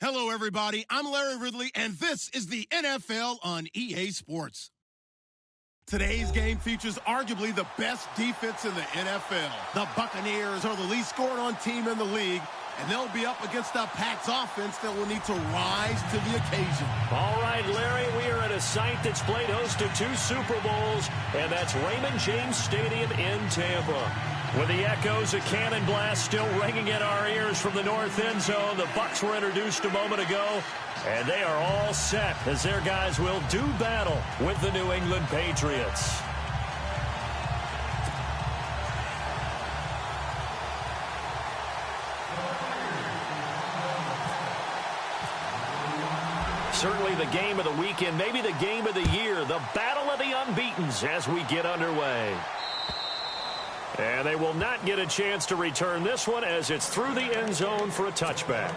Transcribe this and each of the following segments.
Hello, everybody. I'm Larry Ridley, and this is the NFL on EA Sports. Today's game features arguably the best defense in the NFL. The Buccaneers are the least scored-on team in the league, and they'll be up against a Pats offense that will need to rise to the occasion. All right, Larry, we are at a site that's played host to 2 Super Bowls, and that's Raymond James Stadium in Tampa. With the echoes of cannon blast still ringing in our ears from the north end zone, the Bucs were introduced a moment ago, and they are all set as their guys will do battle with the New England Patriots. Certainly the game of the weekend, maybe the game of the year, the battle of the unbeatens as we get underway. And they will not get a chance to return this one as it's through the end zone for a touchback.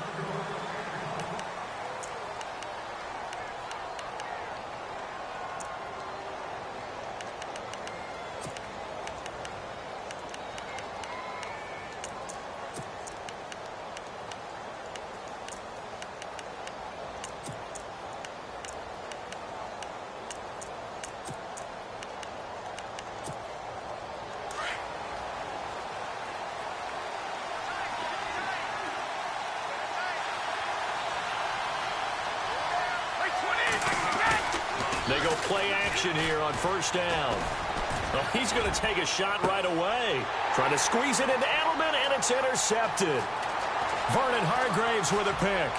They go play action here on first down. Well, he's going to take a shot right away. Trying to squeeze it into Edelman, and it's intercepted. Vernon Hargreaves with a pick.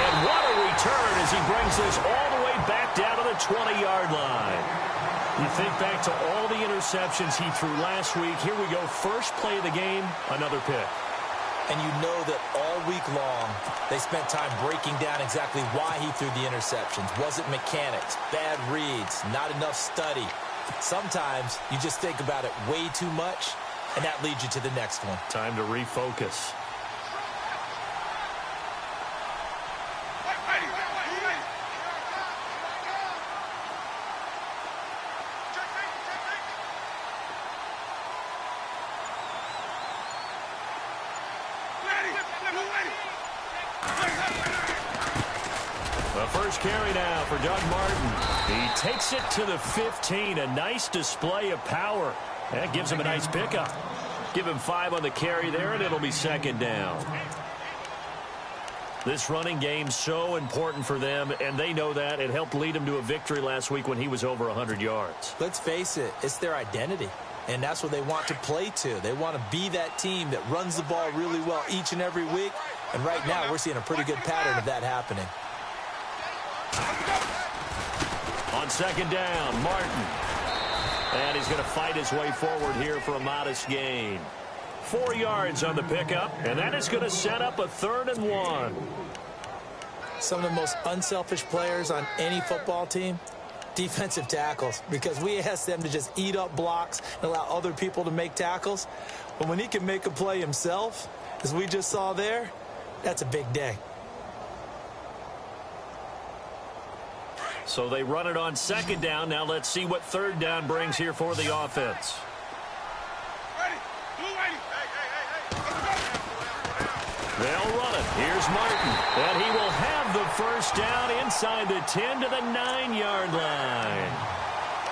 And what a return as he brings this all the way back down to the 20-yard line. You think back to all the interceptions he threw last week. Here we go, first play of the game, another pick. And you know that all week long, they spent time breaking down exactly why he threw the interceptions. Was it mechanics, bad reads, not enough study? Sometimes you just think about it way too much, and that leads you to the next one. Time to refocus. The first carry now for Doug Martin. He takes it to the 15. A nice display of power. That gives him a nice pickup. Give him 5 on the carry there, and it'll be second down. This running game's so important for them, and they know that. It helped lead them to a victory last week when he was over 100 yards. Let's face it, it's their identity. And that's what they want to play to. They want to be that team that runs the ball really well each and every week. And right now, we're seeing a pretty good pattern of that happening. On second down, Martin. And he's going to fight his way forward here for a modest gain. 4 yards on the pickup, and that is going to set up a 3rd and 1. Some of the most unselfish players on any football team, defensive tackles, because we ask them to just eat up blocks and allow other people to make tackles. But when he can make a play himself, as we just saw there, that's a big day. So they run it on second down. Now let's see what third down brings here for the offense. They'll run it. Here's Martin. And he will have the first down inside the 10 to the 9-yard line.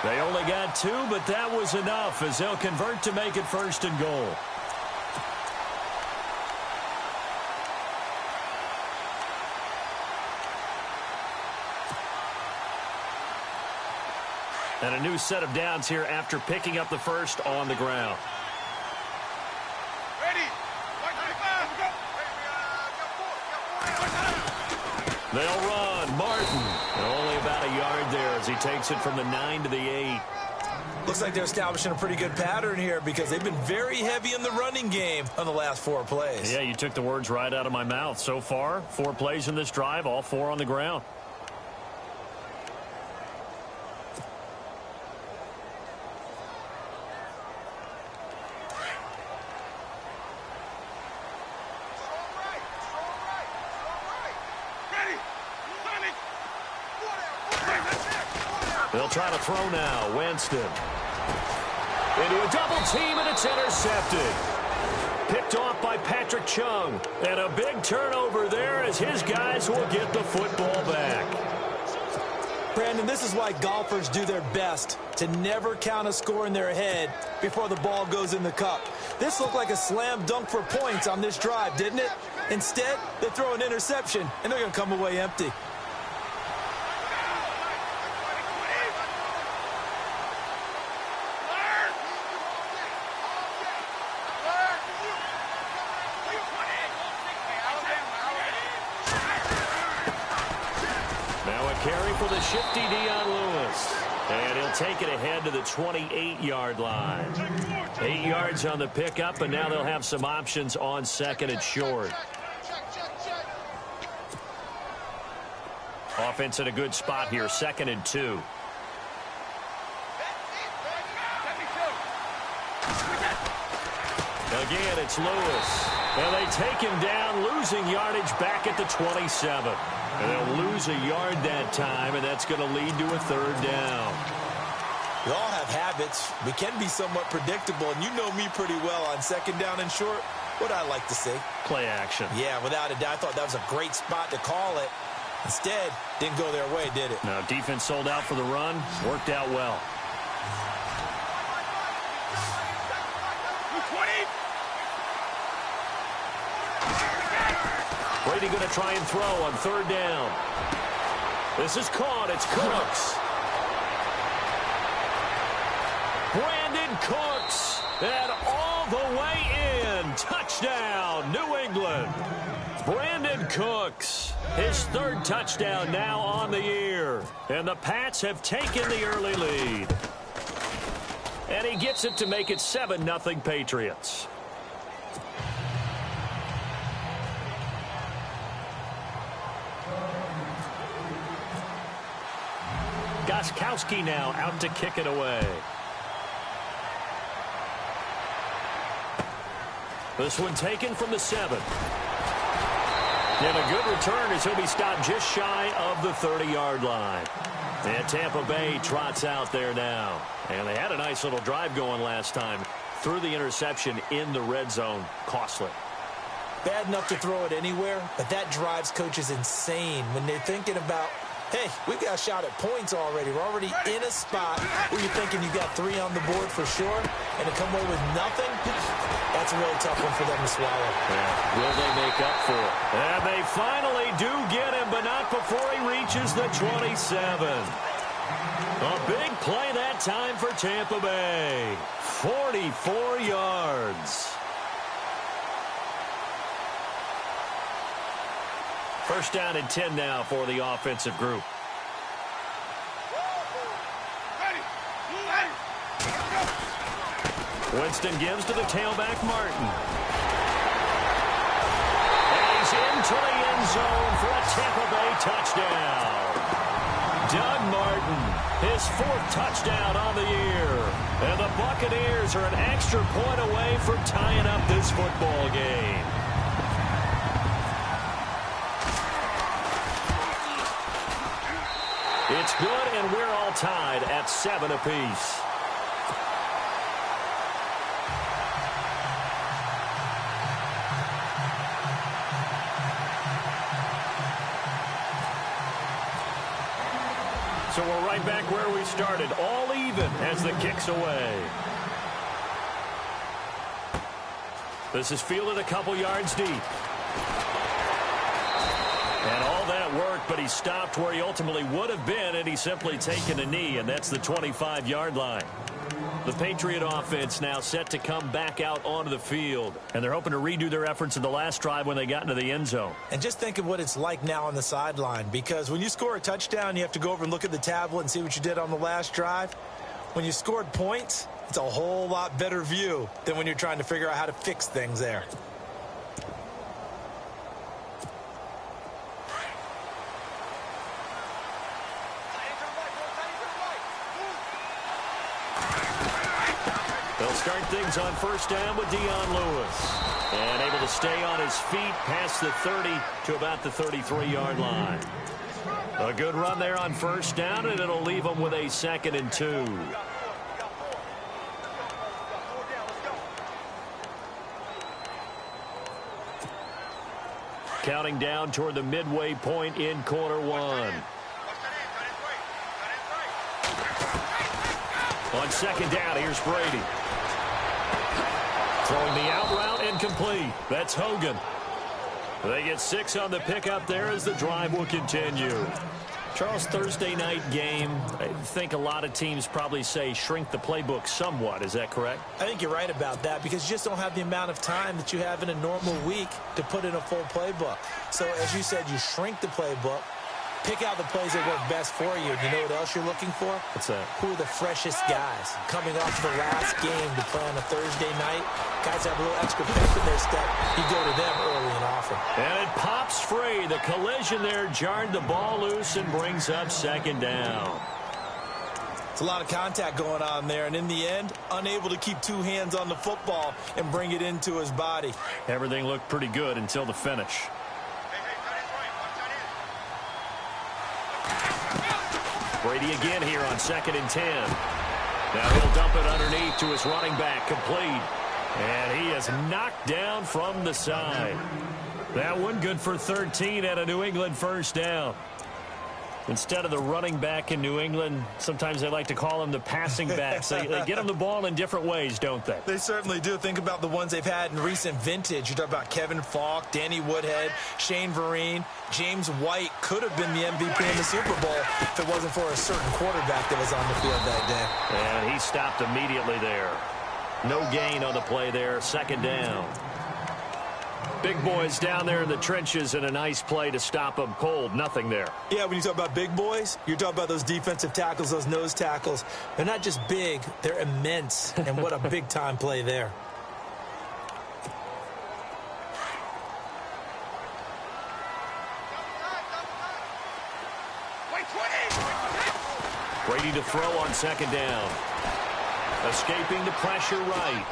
They only got 2, but that was enough as they'll convert to make it 1st and goal. And a new set of downs here after picking up the first on the ground. They'll run. Martin. Only about a yard there as he takes it from the 9 to the 8. Looks like they're establishing a pretty good pattern here because they've been very heavy in the running game on the last 4 plays. Yeah, you took the words right out of my mouth. So far, 4 plays in this drive, all 4 on the ground. They'll try to throw now. Winston. Into a double team, and it's intercepted. Picked off by Patrick Chung. And a big turnover there as his guys will get the football back. Brandon, this is why golfers do their best to never count a score in their head before the ball goes in the cup. This looked like a slam dunk for points on this drive, didn't it? Instead, they throw an interception, and they're going to come away empty. Carry for the shifty Dion Lewis. And he'll take it ahead to the 28-yard line. 8 yards on the pickup, and now they'll have some options on second and short. Offense in a good spot here, 2nd and 2. Again, it's Lewis. And they take him down, losing yardage back at the 27. And they'll lose a yard that time, and that's going to lead to a 3rd down. We all have habits. We can be somewhat predictable, and you know me pretty well on 2nd down and short. What I like to see? Play action. Yeah, without a doubt. I thought that was a great spot to call it. Instead, didn't go their way, did it? Now, defense sold out for the run. Worked out well. Brady going to try and throw on 3rd down. This is caught. It's Cooks. Brandon Cooks. And all the way in. Touchdown, New England. Brandon Cooks. His 3rd touchdown now on the year. And the Pats have taken the early lead. And he gets it to make it 7-0 Patriots. Gostkowski now out to kick it away. This one taken from the 7. And a good return as he'll be stopped just shy of the 30-yard line. And Tampa Bay trots out there now. And they had a nice little drive going last time. Threw the interception in the red zone. Costly. Bad enough to throw it anywhere, but that drives coaches insane when they're thinking about, hey, we've got a shot at points already. We're already in a spot where you're thinking you got 3 on the board for sure, and to come away with nothing, that's a really tough one for them to swallow. Yeah. Will they make up for it? And they finally do get him, but not before he reaches the 27. A big play that time for Tampa Bay. 44 yards. First down and 10 now for the offensive group. Winston gives to the tailback, Martin. And he's into the end zone for a Tampa Bay touchdown. Doug Martin, his 4th touchdown on the year. And the Buccaneers are an extra point away from tying up this football game. It's good, and we're all tied at 7 apiece. So we're right back where we started, all even as the kick's away. This is fielded a couple yards deep. And all that worked, but he stopped where he ultimately would have been, and he's simply taken a knee, and that's the 25-yard line. The Patriot offense now set to come back out onto the field, and they're hoping to redo their efforts in the last drive when they got into the end zone. And just think of what it's like now on the sideline, because when you score a touchdown, you have to go over and look at the tablet and see what you did on the last drive. When you scored points, it's a whole lot better view than when you're trying to figure out how to fix things there. They'll start things on first down with Dion Lewis. And able to stay on his feet past the 30 to about the 33-yard line. A good run there on first down, and it'll leave them with a 2nd and 2. counting down toward the midway point in quarter one. On second down, here's Brady. Throwing the out route incomplete. That's Hogan. They get 6 on the pickup there as the drive will continue. Charles, Thursday night game, I think a lot of teams probably say shrink the playbook somewhat. Is that correct? I think you're right about that because you just don't have the amount of time that you have in a normal week to put in a full playbook. So, as you said, you shrink the playbook, pick out the plays that work best for you. And you know what else you're looking for? What's that? Who are the freshest guys coming off the last game to play on a Thursday night? Guys have a little extra pep in their step. You go to them early and often. And it pops free. The collision there jarred the ball loose and brings up second down. It's a lot of contact going on there, and in the end, unable to keep 2 hands on the football and bring it into his body. Everything looked pretty good until the finish. Brady again here on 2nd and 10. Now he'll dump it underneath to his running back, complete. And he is knocked down from the side. That one good for 13 and a New England first down. Instead of the running back in New England, sometimes they like to call them the passing backs. They get them the ball in different ways, don't they? They certainly do. Think about the ones they've had in recent vintage. You talk about Kevin Falk, Danny Woodhead, Shane Vereen. James White could have been the MVP in the Super Bowl if it wasn't for a certain quarterback that was on the field that day. And he stopped immediately there. No gain on the play there. Second down. Big boys down there in the trenches, and a nice play to stop them cold. Nothing there. Yeah, when you talk about big boys, you're talking about those defensive tackles, those nose tackles. They're not just big, they're immense. And what a big-time play there. Brady to throw on second down. Escaping the pressure right.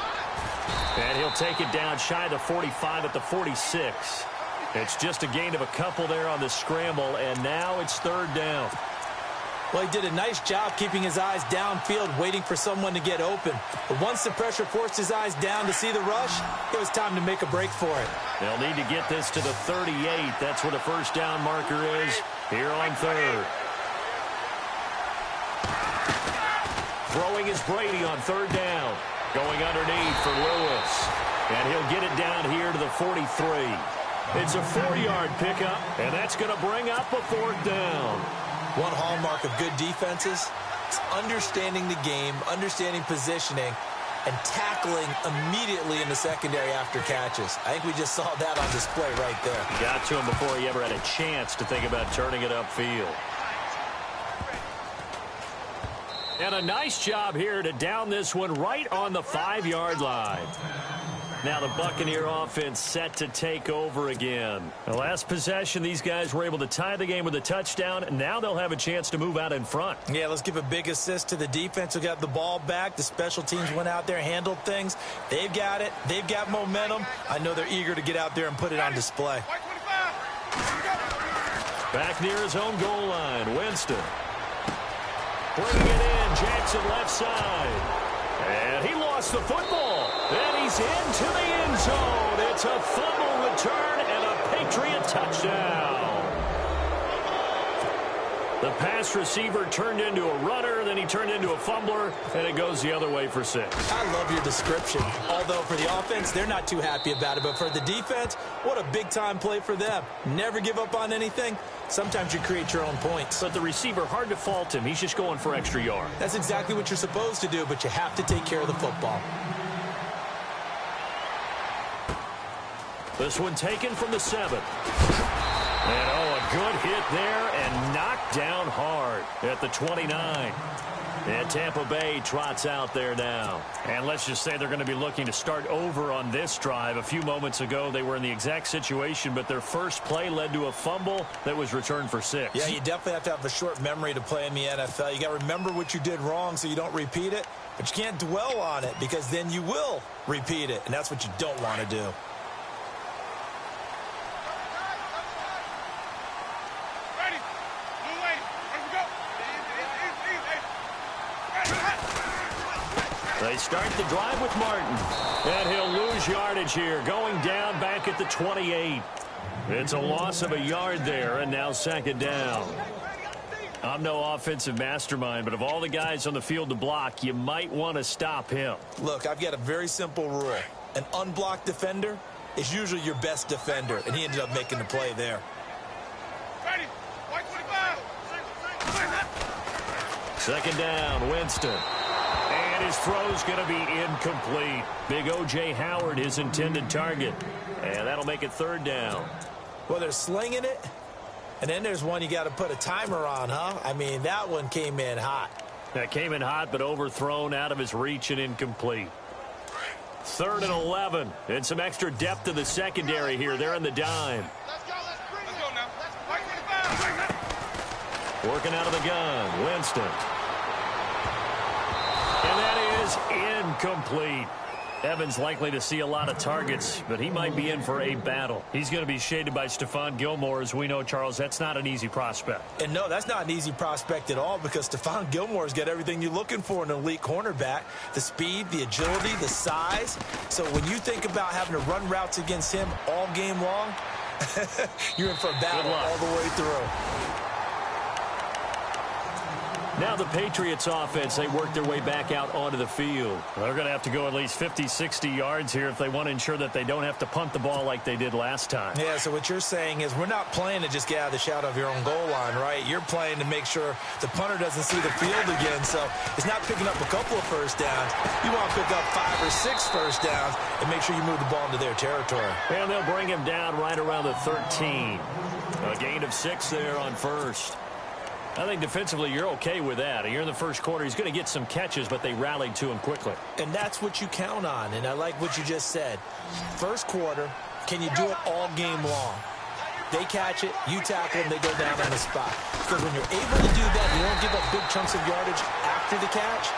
And he'll take it down shy of the 45 at the 46. It's just a gain of a couple there on the scramble, and now it's third down. Well, he did a nice job keeping his eyes downfield, waiting for someone to get open. But once the pressure forced his eyes down to see the rush, it was time to make a break for it. They'll need to get this to the 38. That's where the first down marker is here on third. Throwing is Brady on third down. Going underneath for Lewis. And he'll get it down here to the 43. It's a 4-yard pickup, and that's going to bring up a fourth down. One hallmark of good defenses is understanding the game, understanding positioning, and tackling immediately in the secondary after catches. I think we just saw that on display right there. Got to him before he ever had a chance to think about turning it upfield. And a nice job here to down this one right on the 5-yard line. Now the Buccaneer offense set to take over again. The last possession, these guys were able to tie the game with a touchdown. Now they'll have a chance to move out in front. Yeah, let's give a big assist to the defense who got the ball back. The special teams went out there, handled things. They've got it. They've got momentum. I know they're eager to get out there and put it on display. Back near his own goal line, Winston. Bringing it in, Jackson left side. And he lost the football. And he's into the end zone. It's a fumble return and a Patriot touchdown. The pass receiver turned into a runner, then he turned into a fumbler, and it goes the other way for 6. I love your description. Although for the offense, they're not too happy about it. But for the defense, what a big-time play for them. Never give up on anything. Sometimes you create your own points. But the receiver, hard to fault him. He's just going for extra yard. That's exactly what you're supposed to do, but you have to take care of the football. This one taken from the 7. And, a good hit there and knocked down hard at the 29. And Tampa Bay trots out there now. And let's just say they're going to be looking to start over on this drive. A few moments ago, they were in the exact situation, but their first play led to a fumble that was returned for 6. Yeah, you definitely have to have a short memory to play in the NFL. You got to remember what you did wrong so you don't repeat it, but you can't dwell on it because then you will repeat it, and that's what you don't want to do. They start the drive with Martin. And he'll lose yardage here, going down back at the 28. It's a loss of a yard there, and now second down. I'm no offensive mastermind, but of all the guys on the field to block, you might want to stop him. Look, I've got a very simple rule. An unblocked defender is usually your best defender, and he ended up making the play there. Second down, Winston. And his throw's going to be incomplete. Big O.J. Howard, his intended target. And that'll make it third down. Well, they're slinging it. And then there's one you got to put a timer on, huh? I mean, that one came in hot. That came in hot, but overthrown, out of his reach, and incomplete. 3rd and 11. And some extra depth to the secondary here. They're in the dime. Let's go now. Working out of the gun, Winston. And that is incomplete. Evans likely to see a lot of targets, but he might be in for a battle. He's going to be shaded by Stephon Gilmore. As we know, Charles, that's not an easy prospect. And no, that's not an easy prospect at all, because Stephon Gilmore's got everything you're looking for in an elite cornerback. The speed, the agility, the size. So when you think about having to run routes against him all game long, you're in for a battle all the way through. Now the Patriots offense, they work their way back out onto the field. They're going to have to go at least 50, 60 yards here if they want to ensure that they don't have to punt the ball like they did last time. Yeah, so what you're saying is we're not playing to just get out of the shadow of your own goal line, right? You're playing to make sure the punter doesn't see the field again. So it's not picking up a couple of first downs. You want to pick up 5 or 6 first downs and make sure you move the ball into their territory. And they'll bring him down right around the 13. A gain of 6 there on first. I think defensively you're okay with that. You're in the first quarter. He's going to get some catches, but they rallied to him quickly. And that's what you count on, and I like what you just said. First quarter, can you do it all game long? They catch it, you tackle them, they go down on the spot. Because when you're able to do that, you don't give up big chunks of yardage after the catch.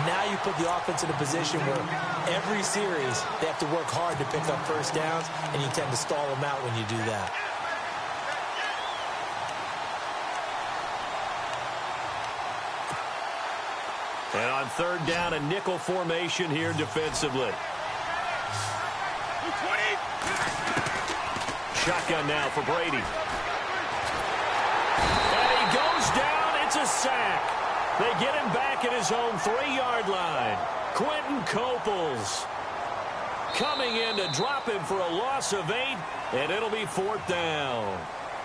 Now you put the offense in a position where every series they have to work hard to pick up first downs, and you tend to stall them out when you do that. And on third down, a nickel formation here defensively. Shotgun now for Brady. And he goes down. It's a sack. They get him back at his own 3-yard line. Quentin Coples coming in to drop him for a loss of 8, and it'll be 4th down.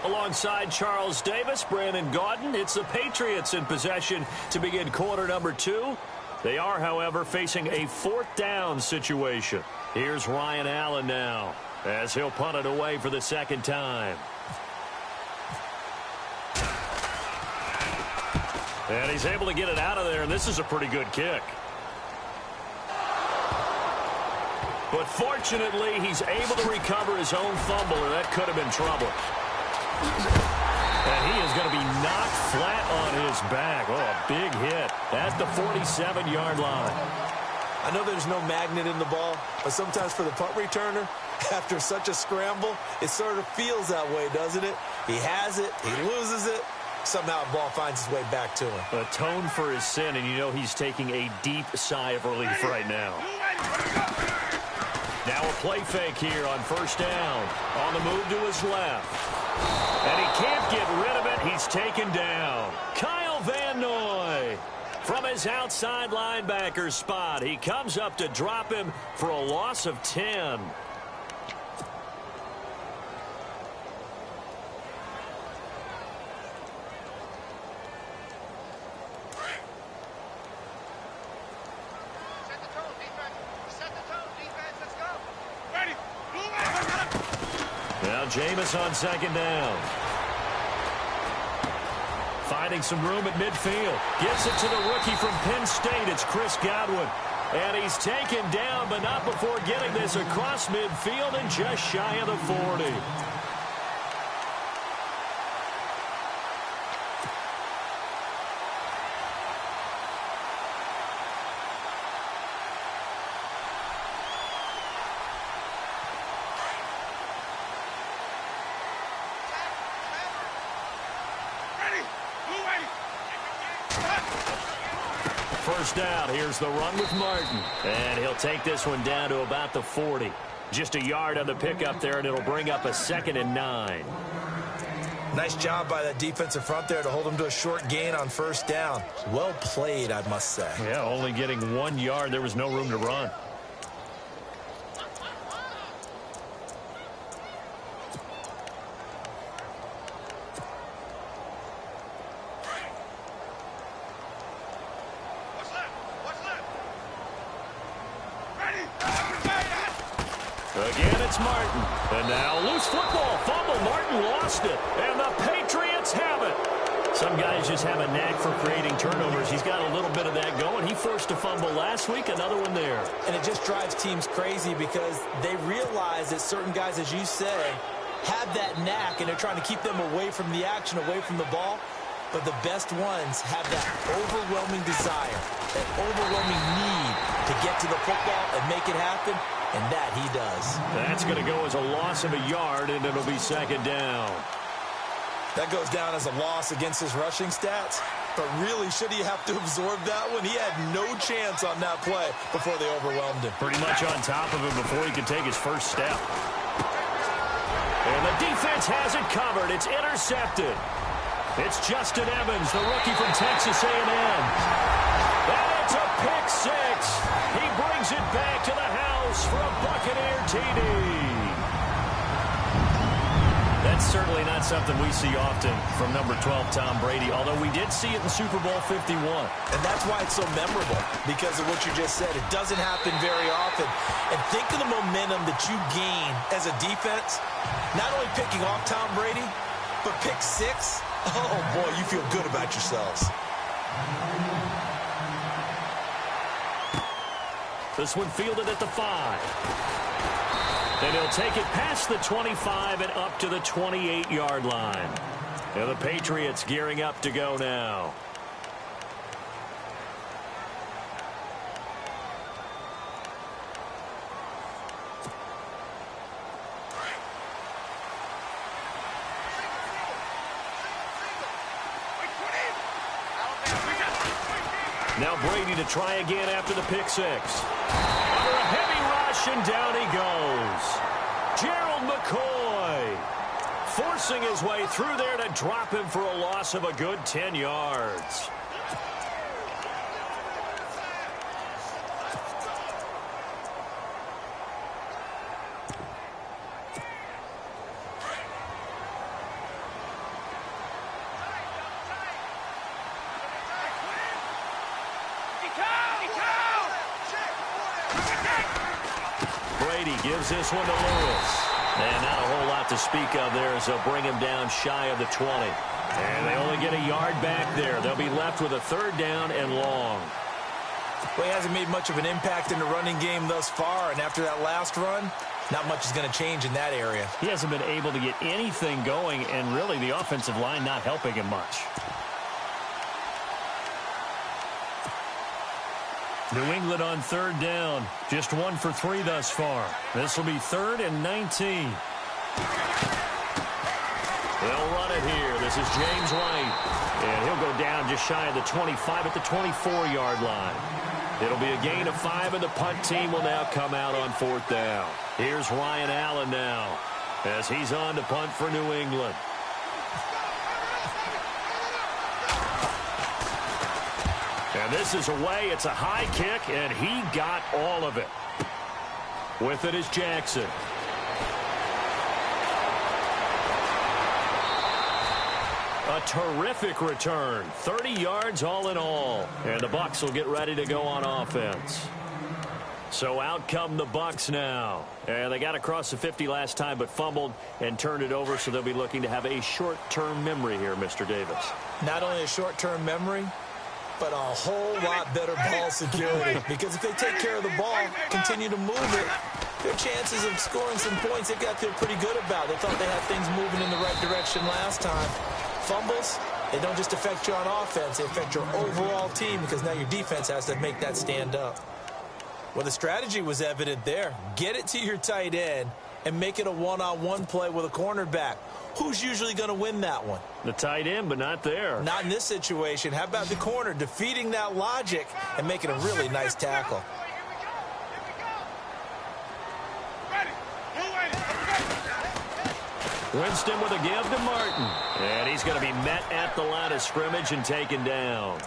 Alongside Charles Davis, Brandon Gaudin, it's the Patriots in possession to begin quarter number 2. They are, however, facing a 4th down situation. Here's Ryan Allen now, as he'll punt it away for the second time. And he's able to get it out of there, and this is a pretty good kick. But fortunately, he's able to recover his own fumble, or that could have been trouble. And he is going to be knocked flat on his back. Oh, a big hit at the 47-yard line. I know there's no magnet in the ball, but sometimes for the punt returner, after such a scramble, it sort of feels that way, doesn't it? He has it, he loses it, somehow the ball finds its way back to him. Atone for his sin, and you know he's taking a deep sigh of relief right now. Now a play fake here on first down. On the move to his left. And he can't get rid of it. He's taken down. Kyle Van Noy from his outside linebacker spot. He comes up to drop him for a loss of 10. Now Jameis on second down. Finding some room at midfield. Gives it to the rookie from Penn State. It's Chris Godwin. And he's taken down, but not before getting this across midfield and just shy of the 40. First down, here's the run with Martin. And he'll take this one down to about the 40. Just a yard on the pickup there, and it'll bring up a 2nd and 9. Nice job by that defensive front there to hold him to a short gain on 1st down. Well played, I must say. Yeah, only getting 1 yard. There was no room to run. Again, it's Martin. And now loose football. Fumble. Martin lost it. And the Patriots have it. Some guys just have a knack for creating turnovers. He's got a little bit of that going. He forced a fumble last week. Another one there. And it just drives teams crazy because they realize that certain guys, as you say, have that knack, and they're trying to keep them away from the action, away from the ball. But the best ones have that overwhelming desire, that overwhelming need to get to the football and make it happen. And that he does. That's going to go as a loss of a yard, and it'll be 2nd down. That goes down as a loss against his rushing stats. But really, should he have to absorb that one? He had no chance on that play before they overwhelmed him. Pretty much on top of him before he could take his first step. And the defense has it covered. It's intercepted. It's Justin Evans, the rookie from Texas A&M. And it's a pick 6. He brings it back to the house for a Buccaneer TD. That's certainly not something we see often from number 12, Tom Brady, although we did see it in Super Bowl 51. And that's why it's so memorable, because of what you just said. It doesn't happen very often. And think of the momentum that you gain as a defense, not only picking off Tom Brady, but pick 6. Oh, boy, you feel good about yourselves. This one fielded at the 5. And he'll take it past the 25 and up to the 28-yard line. And the Patriots gearing up to go now. Now Brady to try again after the pick 6. Under a heavy rush, and down he goes. Gerald McCoy forcing his way through there to drop him for a loss of a good 10 yards. Gives this one to Lewis. And not a whole lot to speak of there as they'll bring him down shy of the 20. And they only get a yard back there. They'll be left with a 3rd down and long. Well, he hasn't made much of an impact in the running game thus far, and after that last run, not much is going to change in that area. He hasn't been able to get anything going, and really the offensive line not helping him much. New England on 3rd down. Just 1 for 3 thus far. This will be 3rd and 19. They'll run it here. This is James White. And he'll go down just shy of the 25 at the 24-yard line. It'll be a gain of 5, and the punt team will now come out on 4th down. Here's Ryan Allen now as he's on to punt for New England. And this is away. It's a high kick, and he got all of it. With it is Jackson. A terrific return. 30 yards all in all. And the Bucs will get ready to go on offense. So out come the Bucs now. And they got across the 50 last time but fumbled and turned it over, so they'll be looking to have a short-term memory here, Mr. Davis. Not only a short-term memory, but a whole lot better ball security. Because if they take care of the ball, continue to move it, their chances of scoring some points, they've got to feel pretty good about. They thought they had things moving in the right direction last time. Fumbles, they don't just affect you on offense, they affect your overall team because now your defense has to make that stand up. Well, the strategy was evident there. Get it to your tight end and make it a one-on-one play with a cornerback. Who's usually going to win that one? The tight end, but not there. Not in this situation. How about the corner defeating that logic and making a really nice tackle? Ready. Winston with a give to Martin. And he's going to be met at the line of scrimmage and taken down.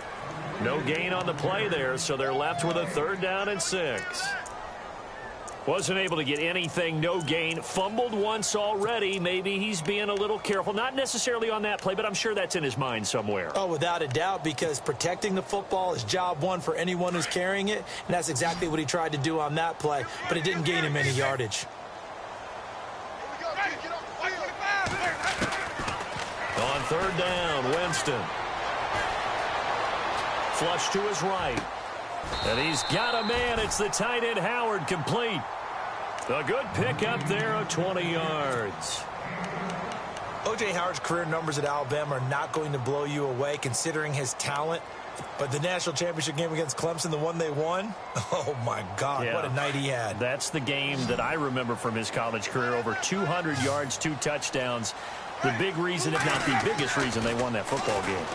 No gain on the play there, so they're left with a 3rd down and 6. Wasn't able to get anything, no gain. Fumbled once already. Maybe he's being a little careful. Not necessarily on that play, but I'm sure that's in his mind somewhere. Oh, without a doubt, because protecting the football is job one for anyone who's carrying it, and that's exactly what he tried to do on that play, but it didn't gain him any yardage. On 3rd down, Winston. Flush to his right. And he's got a man. It's the tight end, Howard, complete. A good pickup there of 20 yards. O.J. Howard's career numbers at Alabama are not going to blow you away considering his talent. But the national championship game against Clemson, the one they won, oh, my God, yeah. What a night he had. That's the game that I remember from his college career. Over 200 yards, 2 touchdowns. The big reason, if not the biggest reason, they won that football game.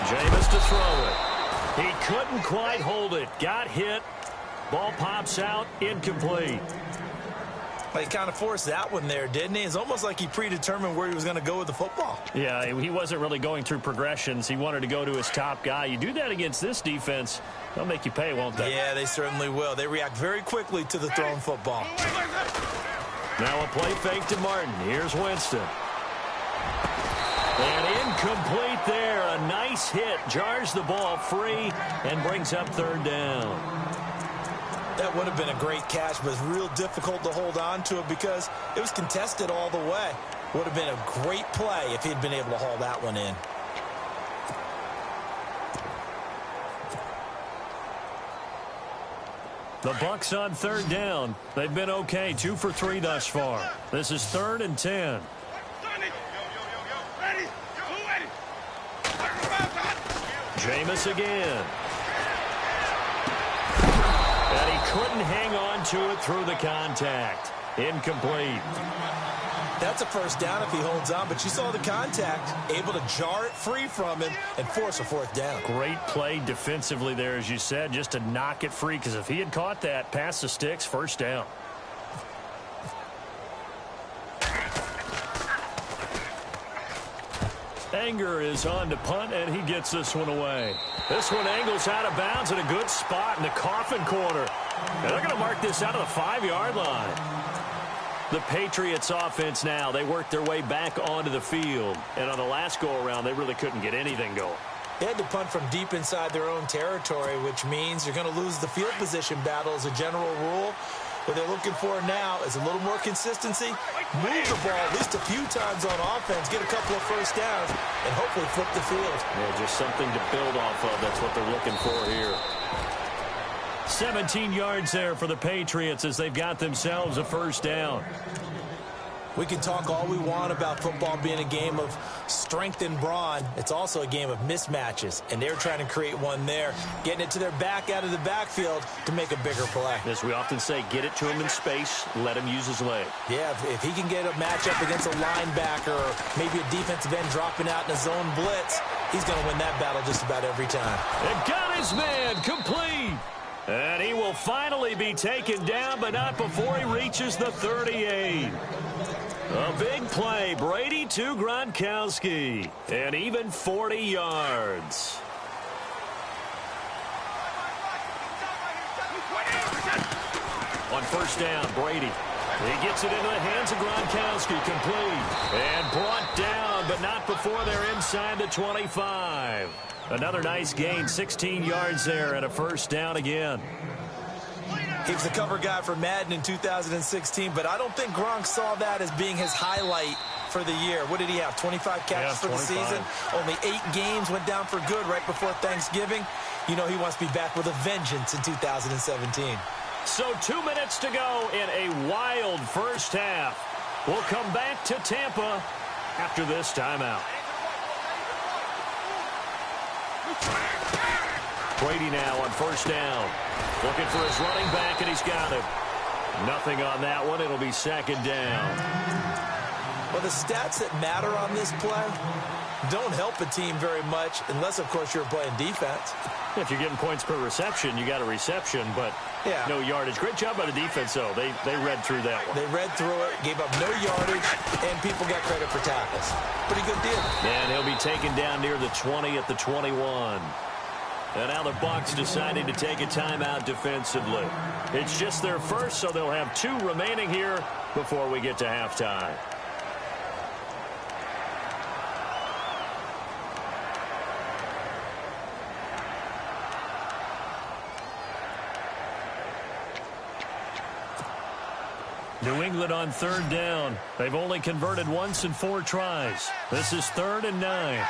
Jameis to throw it. He couldn't quite hold it. Got hit. Ball pops out. Incomplete. He kind of forced that one there, didn't he? It's almost like he predetermined where he was going to go with the football. Yeah, he wasn't really going through progressions. He wanted to go to his top guy. You do that against this defense, they'll make you pay, won't they? Yeah, they certainly will. They react very quickly to the thrown football. Now a play fake to Martin. Here's Winston. And incomplete there. A nice hit. Jars the ball free and brings up 3rd down. That would have been a great catch, but it's real difficult to hold on to it because it was contested all the way. Would have been a great play if he'd been able to haul that one in. The Bucs on 3rd down. They've been okay. 2 for 3 thus far. This is 3rd and 10. Jameis again. And he couldn't hang on to it through the contact. Incomplete. That's a 1st down if he holds on, but you saw the contact, able to jar it free from him and force a 4th down. Great play defensively there, as you said, just to knock it free, because if he had caught that, past the sticks, 1st down. Anger is on to punt, and he gets this one away. This one angles out of bounds in a good spot in the coffin corner. And they're going to mark this out of the 5-yard line. The Patriots offense now, they worked their way back onto the field. And on the last go-around, they really couldn't get anything going. They had to punt from deep inside their own territory, which means you're going to lose the field position battle as a general rule. What they're looking for now is a little more consistency, move the ball at least a few times on offense, get a couple of 1st downs, and hopefully flip the field. Yeah, just something to build off of. That's what they're looking for here. 17 yards there for the Patriots as they've got themselves a 1st down. We can talk all we want about football being a game of strength and brawn. It's also a game of mismatches, and they're trying to create one there, getting it to their back out of the backfield to make a bigger play. As we often say, get it to him in space, let him use his leg. Yeah, if he can get a matchup against a linebacker or maybe a defensive end dropping out in a zone blitz, he's going to win that battle just about every time. And got his man complete. And he will finally be taken down, but not before he reaches the 38. A big play. Brady to Gronkowski. And even 40 yards. On 1st down, Brady. He gets it into the hands of Gronkowski. Complete. And brought down, but not before they're inside the 25. Another nice gain. 16 yards there and a 1st down again. He was the cover guy for Madden in 2016, but I don't think Gronk saw that as being his highlight for the year. What did he have, 25 catches for the season? Only 8 games, went down for good right before Thanksgiving. You know he wants to be back with a vengeance in 2017. So 2 minutes to go in a wild 1st half. We'll come back to Tampa after this timeout. Brady now on 1st down. Looking for his running back, and he's got it. Nothing on that one. It'll be 2nd down. Well, the stats that matter on this play, don't help a team very much unless, of course, you're playing defense. If you're getting points per reception, you got a reception, but no yardage. Great job by the defense, though. They read through that one. They read through it, gave up no yardage, and people got credit for tackles. Pretty good deal. And he'll be taken down near the 20 at the 21. And now the Bucs deciding to take a timeout defensively. It's just their first, so they'll have 2 remaining here before we get to halftime. New England on 3rd down. They've only converted once in 4 tries. This is 3rd and 9.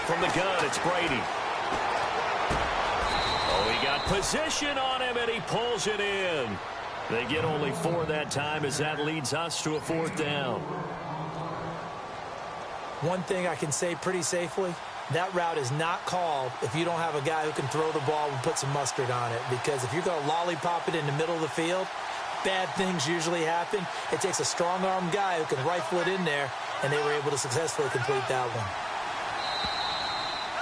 From the gun, it's Brady. Oh, he got position on him, and he pulls it in. They get only 4 that time as that leads us to a 4th down. One thing I can say pretty safely, that route is not called if you don't have a guy who can throw the ball and put some mustard on it. Because if you're going to lollipop it in the middle of the field, bad things usually happen. It takes a strong-armed guy who can rifle it in there, and they were able to successfully complete that one.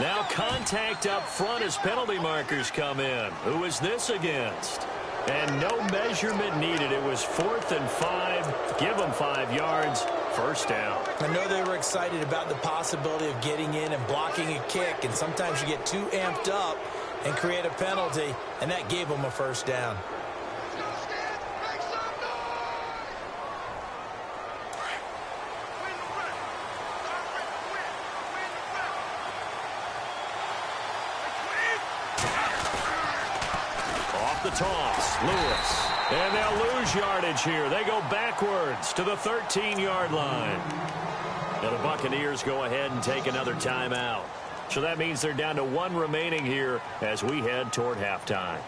Now contact up front as penalty markers come in. Who is this against? And no measurement needed. It was 4th and 5. Give them 5 yards. 1st down. I know they were excited about the possibility of getting in and blocking a kick, and sometimes you get too amped up and create a penalty, and that gave them a 1st down. The toss, Lewis. And they'll lose yardage here. They go backwards to the 13-yard line. Now the Buccaneers go ahead and take another timeout. So that means they're down to 1 remaining here as we head toward halftime.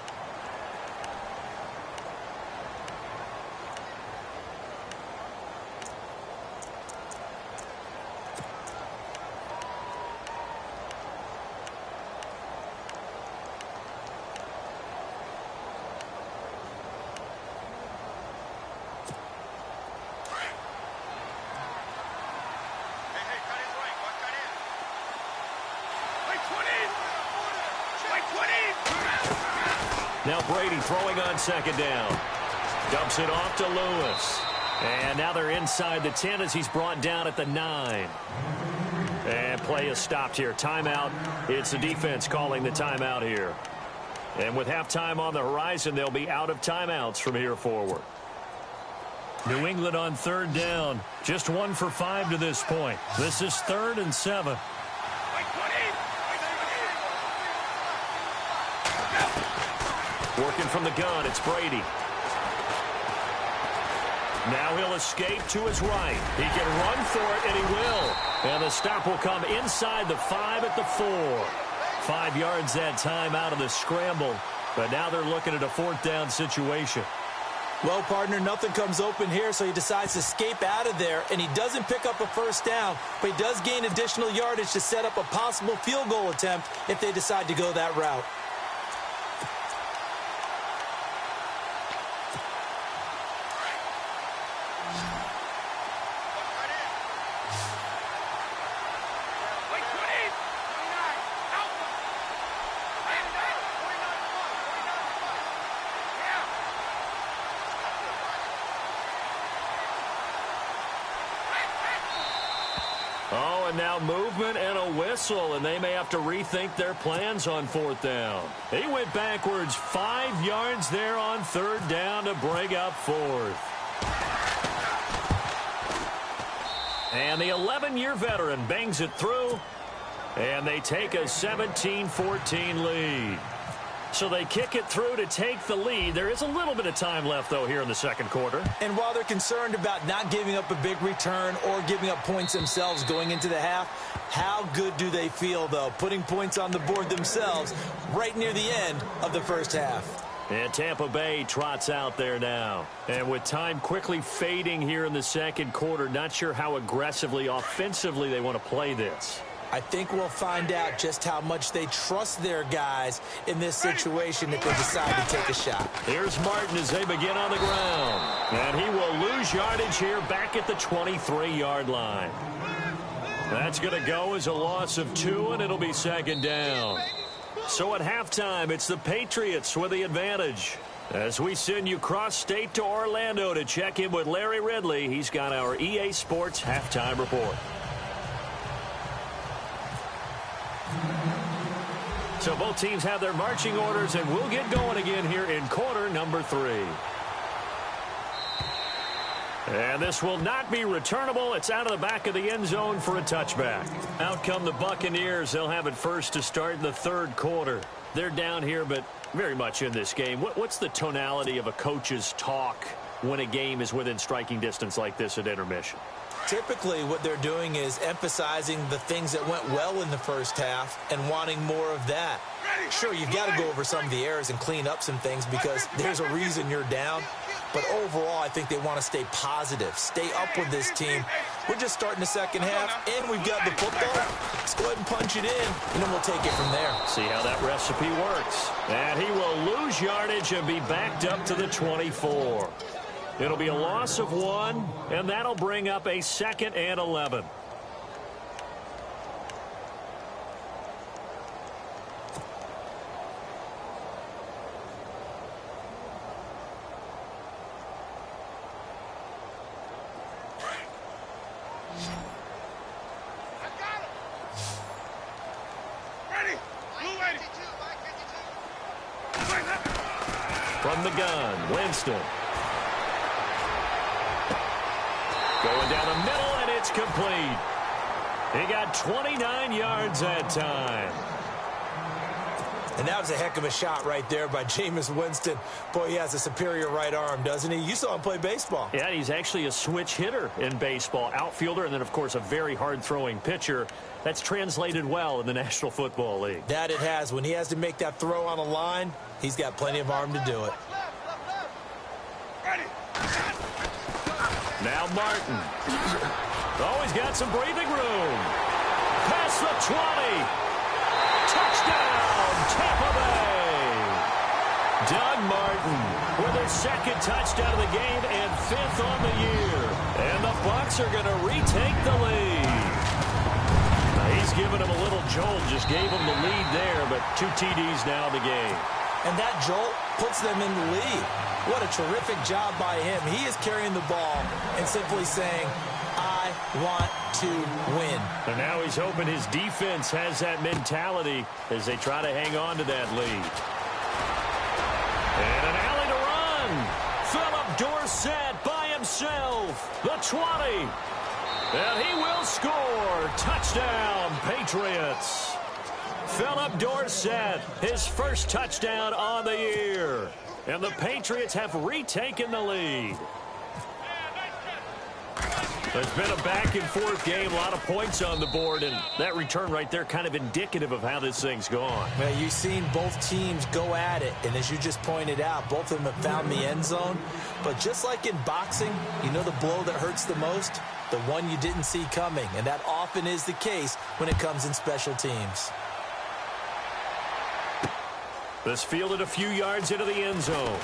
Now Brady throwing on 2nd down. Dumps it off to Lewis. And now they're inside the 10 as he's brought down at the 9. And play is stopped here. Timeout. It's the defense calling the timeout here. And with halftime on the horizon, they'll be out of timeouts from here forward. New England on 3rd down. Just 1 for 5 to this point. This is 3rd and 7. Working from the gun, it's Brady. Now he'll escape to his right. He can run for it, and he will. And the stop will come inside the 5 at the 4. 5 yards that time out of the scramble. But now they're looking at a 4th down situation. Well, partner, nothing comes open here, so he decides to escape out of there, and he doesn't pick up a 1st down, but he does gain additional yardage to set up a possible field goal attempt if they decide to go that route. Now movement and a whistle, and they may have to rethink their plans on 4th down. He went backwards 5 yards there on 3rd down to bring up 4th. And the 11-year veteran bangs it through, and they take a 17-14 lead. So they kick it through to take the lead. There is a little bit of time left, though, here in the 2nd quarter. And while they're concerned about not giving up a big return or giving up points themselves going into the half, how good do they feel, though, putting points on the board themselves right near the end of the 1st half? And Tampa Bay trots out there now. And with time quickly fading here in the 2nd quarter, not sure how aggressively, offensively they want to play this. I think we'll find out just how much they trust their guys in this situation if they decide to take a shot. Here's Martin as they begin on the ground. And he will lose yardage here back at the 23-yard line. That's going to go as a loss of 2, and it'll be second down. So at halftime, it's the Patriots with the advantage. As we send you cross-state to Orlando to check in with Larry Ridley, he's got our EA Sports halftime report. So both teams have their marching orders, and we'll get going again here in quarter number 3. And this will not be returnable. It's out of the back of the end zone for a touchback. Out come the Buccaneers. They'll have it first to start the third quarter. They're down here, but very much in this game. What's the tonality of a coach's talk when a game is within striking distance like this at intermission? Typically, what they're doing is emphasizing the things that went well in the first half and wanting more of that. Sure, you've got to go over some of the errors and clean up some things because there's a reason you're down. But overall, I think they want to stay positive, stay up with this team. We're just starting the second half, and we've got the football. Let's go ahead and punch it in, and then we'll take it from there. See how that recipe works. And he will lose yardage and be backed up to the 24. It'll be a loss of 1, and that'll bring up a 2nd and 11. From the gun, Winston. Going down the middle, and it's complete. He got 29 yards that time. And that was a heck of a shot right there by Jameis Winston. Boy, he has a superior right arm, doesn't he? You saw him play baseball. Yeah, he's actually a switch hitter in baseball. Outfielder, and then, of course, a very hard-throwing pitcher. That's translated well in the National Football League. That it has. When he has to make that throw on a line, he's got plenty of arm to do it. Now Martin. Oh, he's got some breathing room. Past the 20. Touchdown, Tampa Bay. Doug Martin with his 2nd touchdown of the game and 5th on the year. And the Bucs are going to retake the lead. Now, he's given him a little jolt, just gave him the lead there, but 2 TDs now in the game. And that jolt puts them in the lead. What a terrific job by him. He is carrying the ball and simply saying, I want to win. And now he's hoping his defense has that mentality as they try to hang on to that lead. And an alley to run. Philip Dorsett by himself. The 20. And he will score. Touchdown, Patriots. Philip Dorsett, his first touchdown on the year. And the Patriots have retaken the lead. There's been a back-and-forth game, a lot of points on the board, and that return right there kind of indicative of how this thing's gone. Well, you've seen both teams go at it, and as you just pointed out, both of them have found the end zone. But just like in boxing, you know the blow that hurts the most? The one you didn't see coming, and that often is the case when it comes in special teams. This fielded a few yards into the end zone.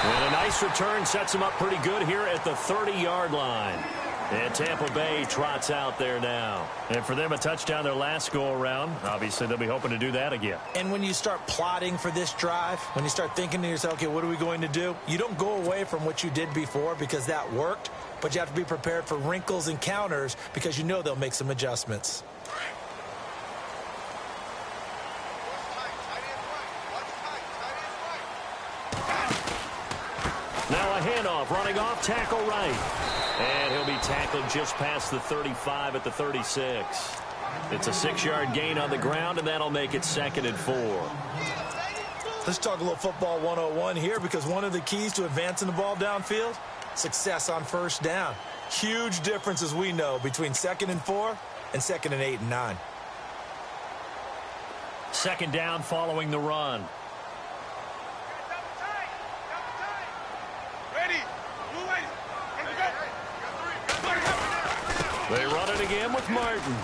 And a nice return sets him up pretty good here at the 30-yard line. And Tampa Bay trots out there now. And for them, a touchdown their last go-around. Obviously, they'll be hoping to do that again. And when you start plotting for this drive, when you start thinking to yourself, okay, what are we going to do? You don't go away from what you did before because that worked, but you have to be prepared for wrinkles and counters because you know they'll make some adjustments. Now a handoff, running off, tackle right. And he'll be tackled just past the 35 at the 36. It's a 6-yard gain on the ground, and that'll make it 2nd and 4. Let's talk a little football 101 here because one of the keys to advancing the ball downfield, success on first down. Huge difference, as we know, between 2nd and 4 and 2nd and 8 and 9. 2nd down following the run. They run it moving in with Martin.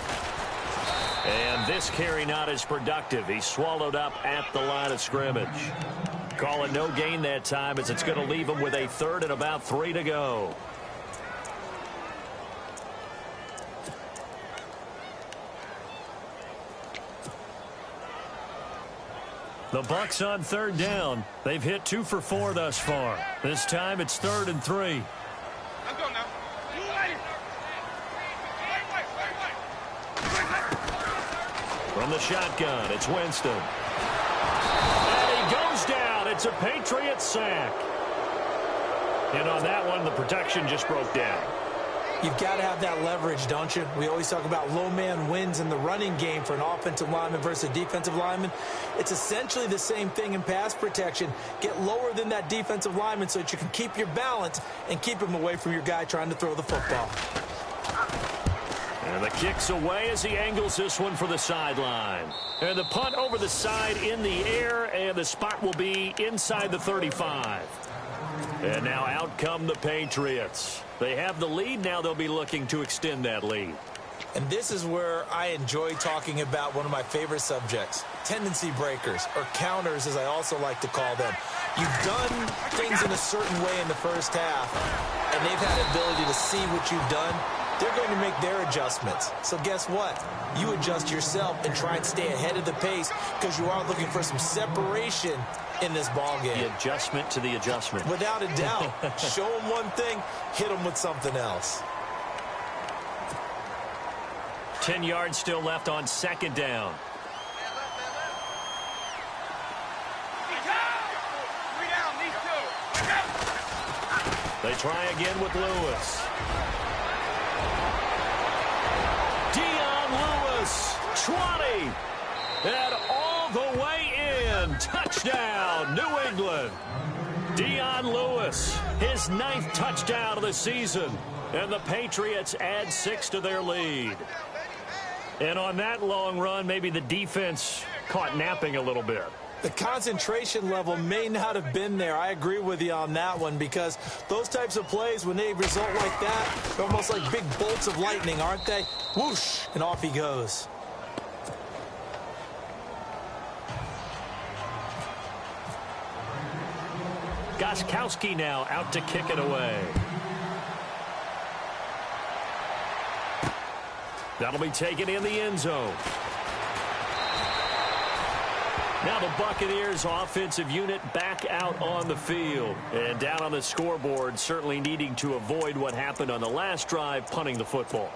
And this carry not as productive. He swallowed up at the line of scrimmage. Calling no gain that time as it's going to leave him with a third and about 3 to go. The Bucs on third down. They've hit 2 for 4 thus far. This time it's 3rd and 3. I'm going now. From the shotgun, it's Winston. And he goes down. It's a Patriot sack. And on that one, the protection just broke down. You've got to have that leverage, don't you? We always talk about low man wins in the running game for an offensive lineman versus a defensive lineman. It's essentially the same thing in pass protection. Get lower than that defensive lineman so that you can keep your balance and keep him away from your guy trying to throw the football. And the kick's away as he angles this one for the sideline. And the punt over the side in the air, and the spot will be inside the 35. And now out come the Patriots. They have the lead. Now they'll be looking to extend that lead. And this is where I enjoy talking about one of my favorite subjects, tendency breakers, or counters as I also like to call them. You've done things in a certain way in the first half, and they've had the ability to see what you've done. They're going to make their adjustments. So guess what? You adjust yourself and try and stay ahead of the pace because you are looking for some separation in this ball game. The adjustment to the adjustment. Without a doubt. Show them one thing, hit them with something else. 10 yards still left on second down. They try again with Lewis. Lewis, 20, and all the way in. Touchdown, New England. Dion Lewis, his 9th touchdown of the season, and the Patriots add 6 to their lead. And on that long run, maybe the defense caught napping a little bit. The concentration level may not have been there. I agree with you on that one because those types of plays, when they result like that, they're almost like big bolts of lightning, aren't they? Whoosh, and off he goes. Gostkowski now out to kick it away. That'll be taken in the end zone. Now the Buccaneers offensive unit back out on the field. And down on the scoreboard, certainly needing to avoid what happened on the last drive, punting the football.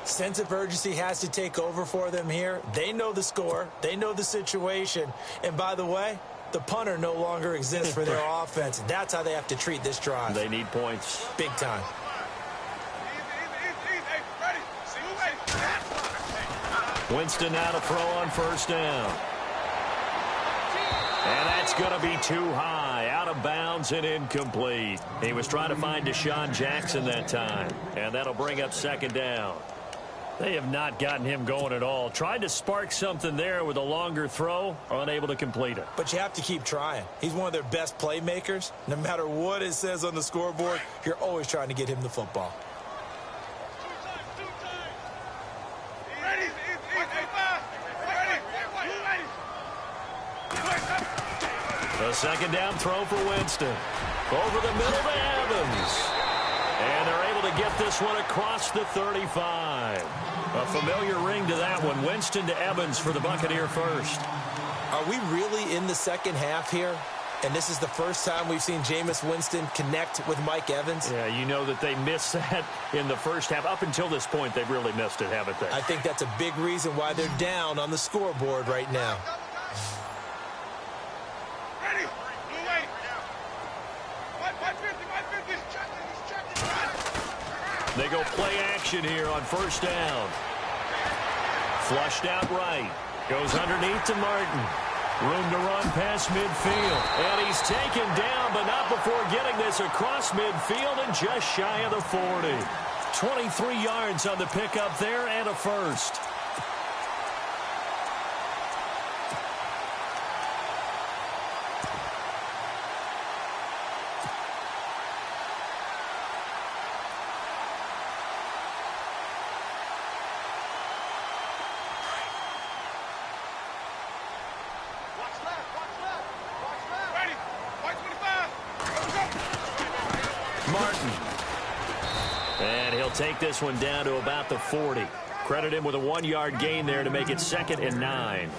Sense of urgency has to take over for them here. They know the score. They know the situation. And by the way, the punter no longer exists for their offense. That's how they have to treat this drive. They need points. Big time. Winston now to throw on first down. And that's going to be too high, out of bounds and incomplete. He was trying to find Deshaun Jackson that time, and that'll bring up second down. They have not gotten him going at all. Tried to spark something there with a longer throw, unable to complete it. But you have to keep trying. He's one of their best playmakers. No matter what it says on the scoreboard, you're always trying to get him the football. A second down throw for Winston. Over the middle to Evans. And they're able to get this one across the 35. A familiar ring to that one. Winston to Evans for the Buccaneer first. Are we really in the second half here? And this is the first time we've seen Jameis Winston connect with Mike Evans? Yeah, you know that they missed that in the first half. Up until this point, they've really missed it, haven't they? I think that's a big reason why they're down on the scoreboard right now. They go play action here on first down. Flushed out right. Goes underneath to Martin. Room to run past midfield. And he's taken down, but not before getting this across midfield and just shy of the 40. 23 yards on the pickup there and a first. Martin. And he'll take this one down to about the 40. Credit him with a 1-yard gain there to make it 2nd and 9.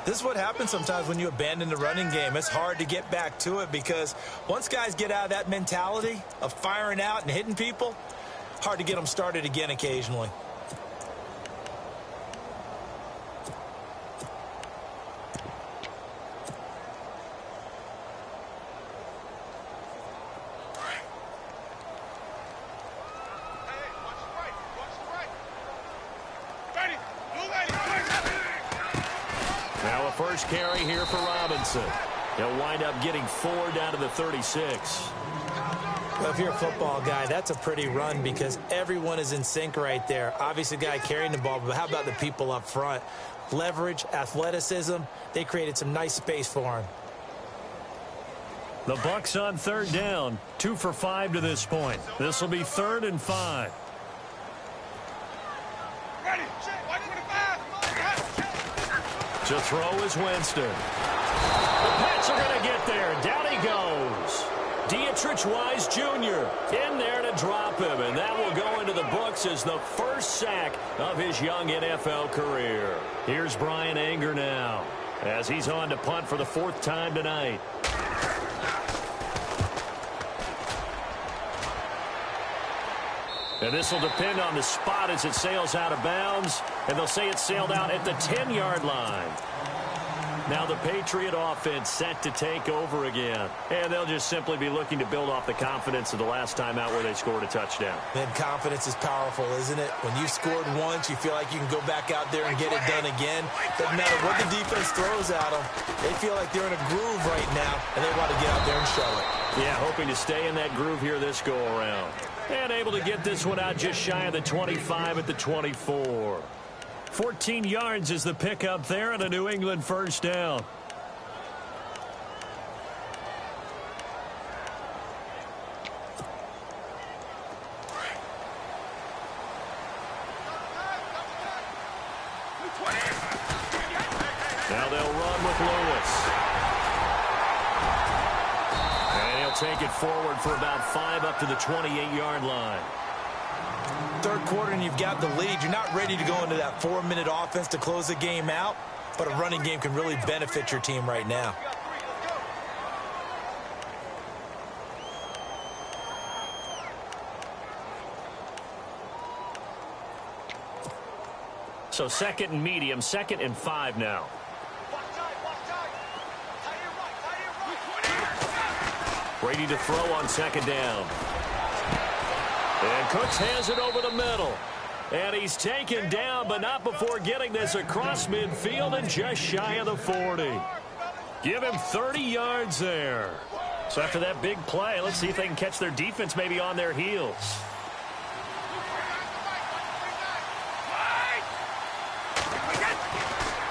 This is what happens sometimes when you abandon the running game. It's hard to get back to it because once guys get out of that mentality of firing out and hitting people, hard to get them started again occasionally. Now a first carry here for Robinson. He'll wind up getting 4 down to the 36. Well, if you're a football guy, that's a pretty run because everyone is in sync right there. Obviously, the guy carrying the ball, but how about the people up front? Leverage, athleticism, they created some nice space for him. The Bucs on 3rd down, 2 for 5 to this point. This will be 3rd and 5. To throw is Winston. The Pats are going to get there. Down he goes. Dietrich Wise Jr. in there to drop him, and that will go into the books as the first sack of his young NFL career. Here's Brian Anger now as he's on to punt for the 4th time tonight. And this will depend on the spot as it sails out of bounds. And they'll say it sailed out at the 10-yard line. Now the Patriot offense set to take over again. And they'll just simply be looking to build off the confidence of the last time out where they scored a touchdown. Man, confidence is powerful, isn't it? When you scored once, you feel like you can go back out there and get it done again. Doesn't matter what the defense throws at them. They feel like they're in a groove right now, and they want to get out there and show it. Yeah, hoping to stay in that groove here this go-around. And able to get this one out just shy of the 25 at the 24. 14 yards is the pickup there and a New England first down. Now they'll run with Lewis. And he'll take it forward for about 5 up to the 28-yard line. 3rd quarter and you've got the lead. You're not ready to go into that 4-minute offense to close the game out, but a running game can really benefit your team right now. So 2nd and medium, 2nd and 5 now. Brady to throw on 2nd down. And Cooks has it over the middle. And he's taken down, but not before getting this across midfield and just shy of the 40. Give him 30 yards there. So after that big play, let's see if they can catch their defense maybe on their heels.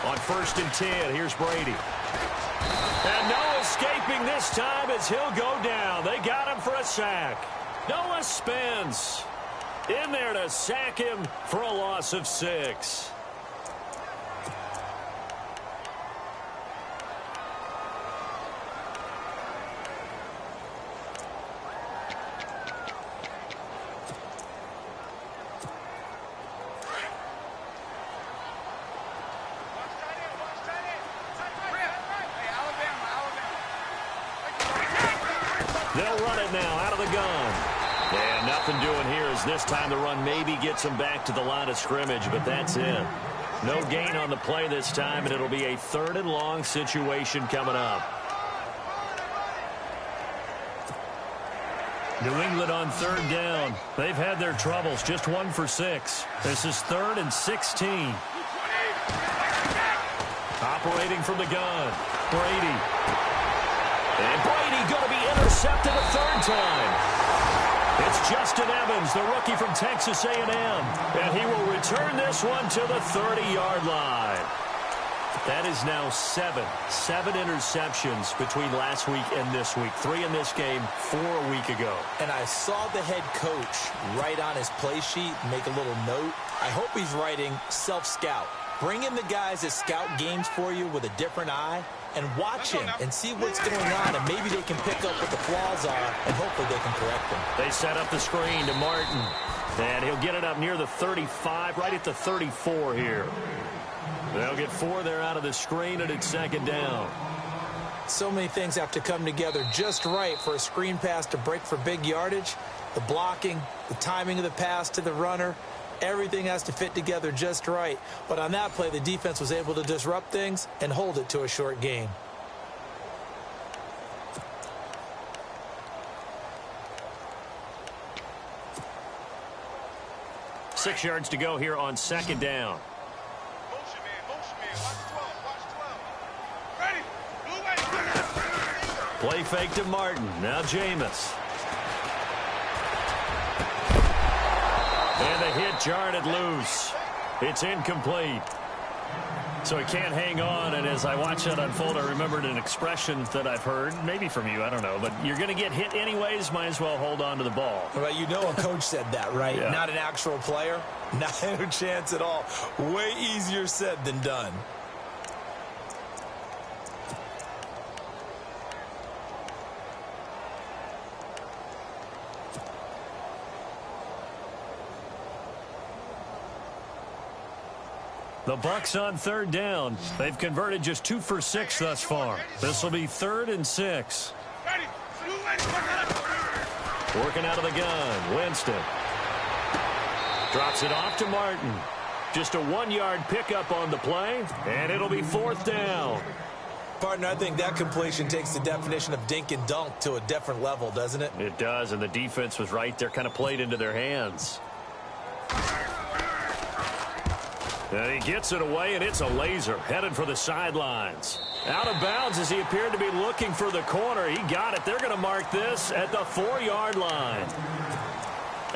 On 1st and 10, here's Brady. And no escaping this time as he'll go down. They got him for a sack. Noah Spence in there to sack him for a loss of 6. They'll run it now out of the gun. And nothing doing here as this time the run maybe gets them back to the line of scrimmage, but that's it. No gain on the play this time, and it'll be a 3rd and long situation coming up. New England on 3rd down. They've had their troubles, just 1 for 6. This is 3rd and 16. Operating from the gun, Brady. And Brady going to be intercepted a 3rd time. It's Justin Evans, the rookie from Texas A&M. And he will return this one to the 30-yard line. That is now 7 interceptions between last week and this week. 3 in this game, 4 a week ago. And I saw the head coach write on his play sheet, make a little note. I hope he's writing self-scout. Bring in the guys that scout games for you with a different eye and watch him and see what's going on, and maybe they can pick up what the flaws are, and hopefully they can correct them. They set up the screen to Martin, and he'll get it up near the 35, right at the 34 here. They'll get 4 there out of the screen, and it's second down. So many things have to come together just right for a screen pass to break for big yardage. The blocking, the timing of the pass to the runner, everything has to fit together just right. But on that play, the defense was able to disrupt things and hold it to a short gain. Six yards to go here on second down. Motion man. Watch 12. Ready. Blue way. Play fake to Martin. Now Jameis. And the hit jarred it loose. It's incomplete. So he can't hang on, and as I watch that unfold, I remembered an expression that I've heard, maybe from you, I don't know, but you're going to get hit anyways, might as well hold on to the ball. Well, you know a coach said that, right? Yeah. Not an actual player. Not a chance at all. Way easier said than done. The Bucs on third down. They've converted just 2 for 6 thus far. This will be 3rd and 6. Ready. Blue way. Working out of the gun. Winston. Drops it off to Martin. Just a 1-yard pickup on the play, and it'll be 4th down. Partner, I think that completion takes the definition of dink and dunk to a different level, doesn't it? It does, and the defense was right there, kind of played into their hands. And he gets it away, and it's a laser headed for the sidelines. Out of bounds as he appeared to be looking for the corner. He got it. They're going to mark this at the 4-yard line.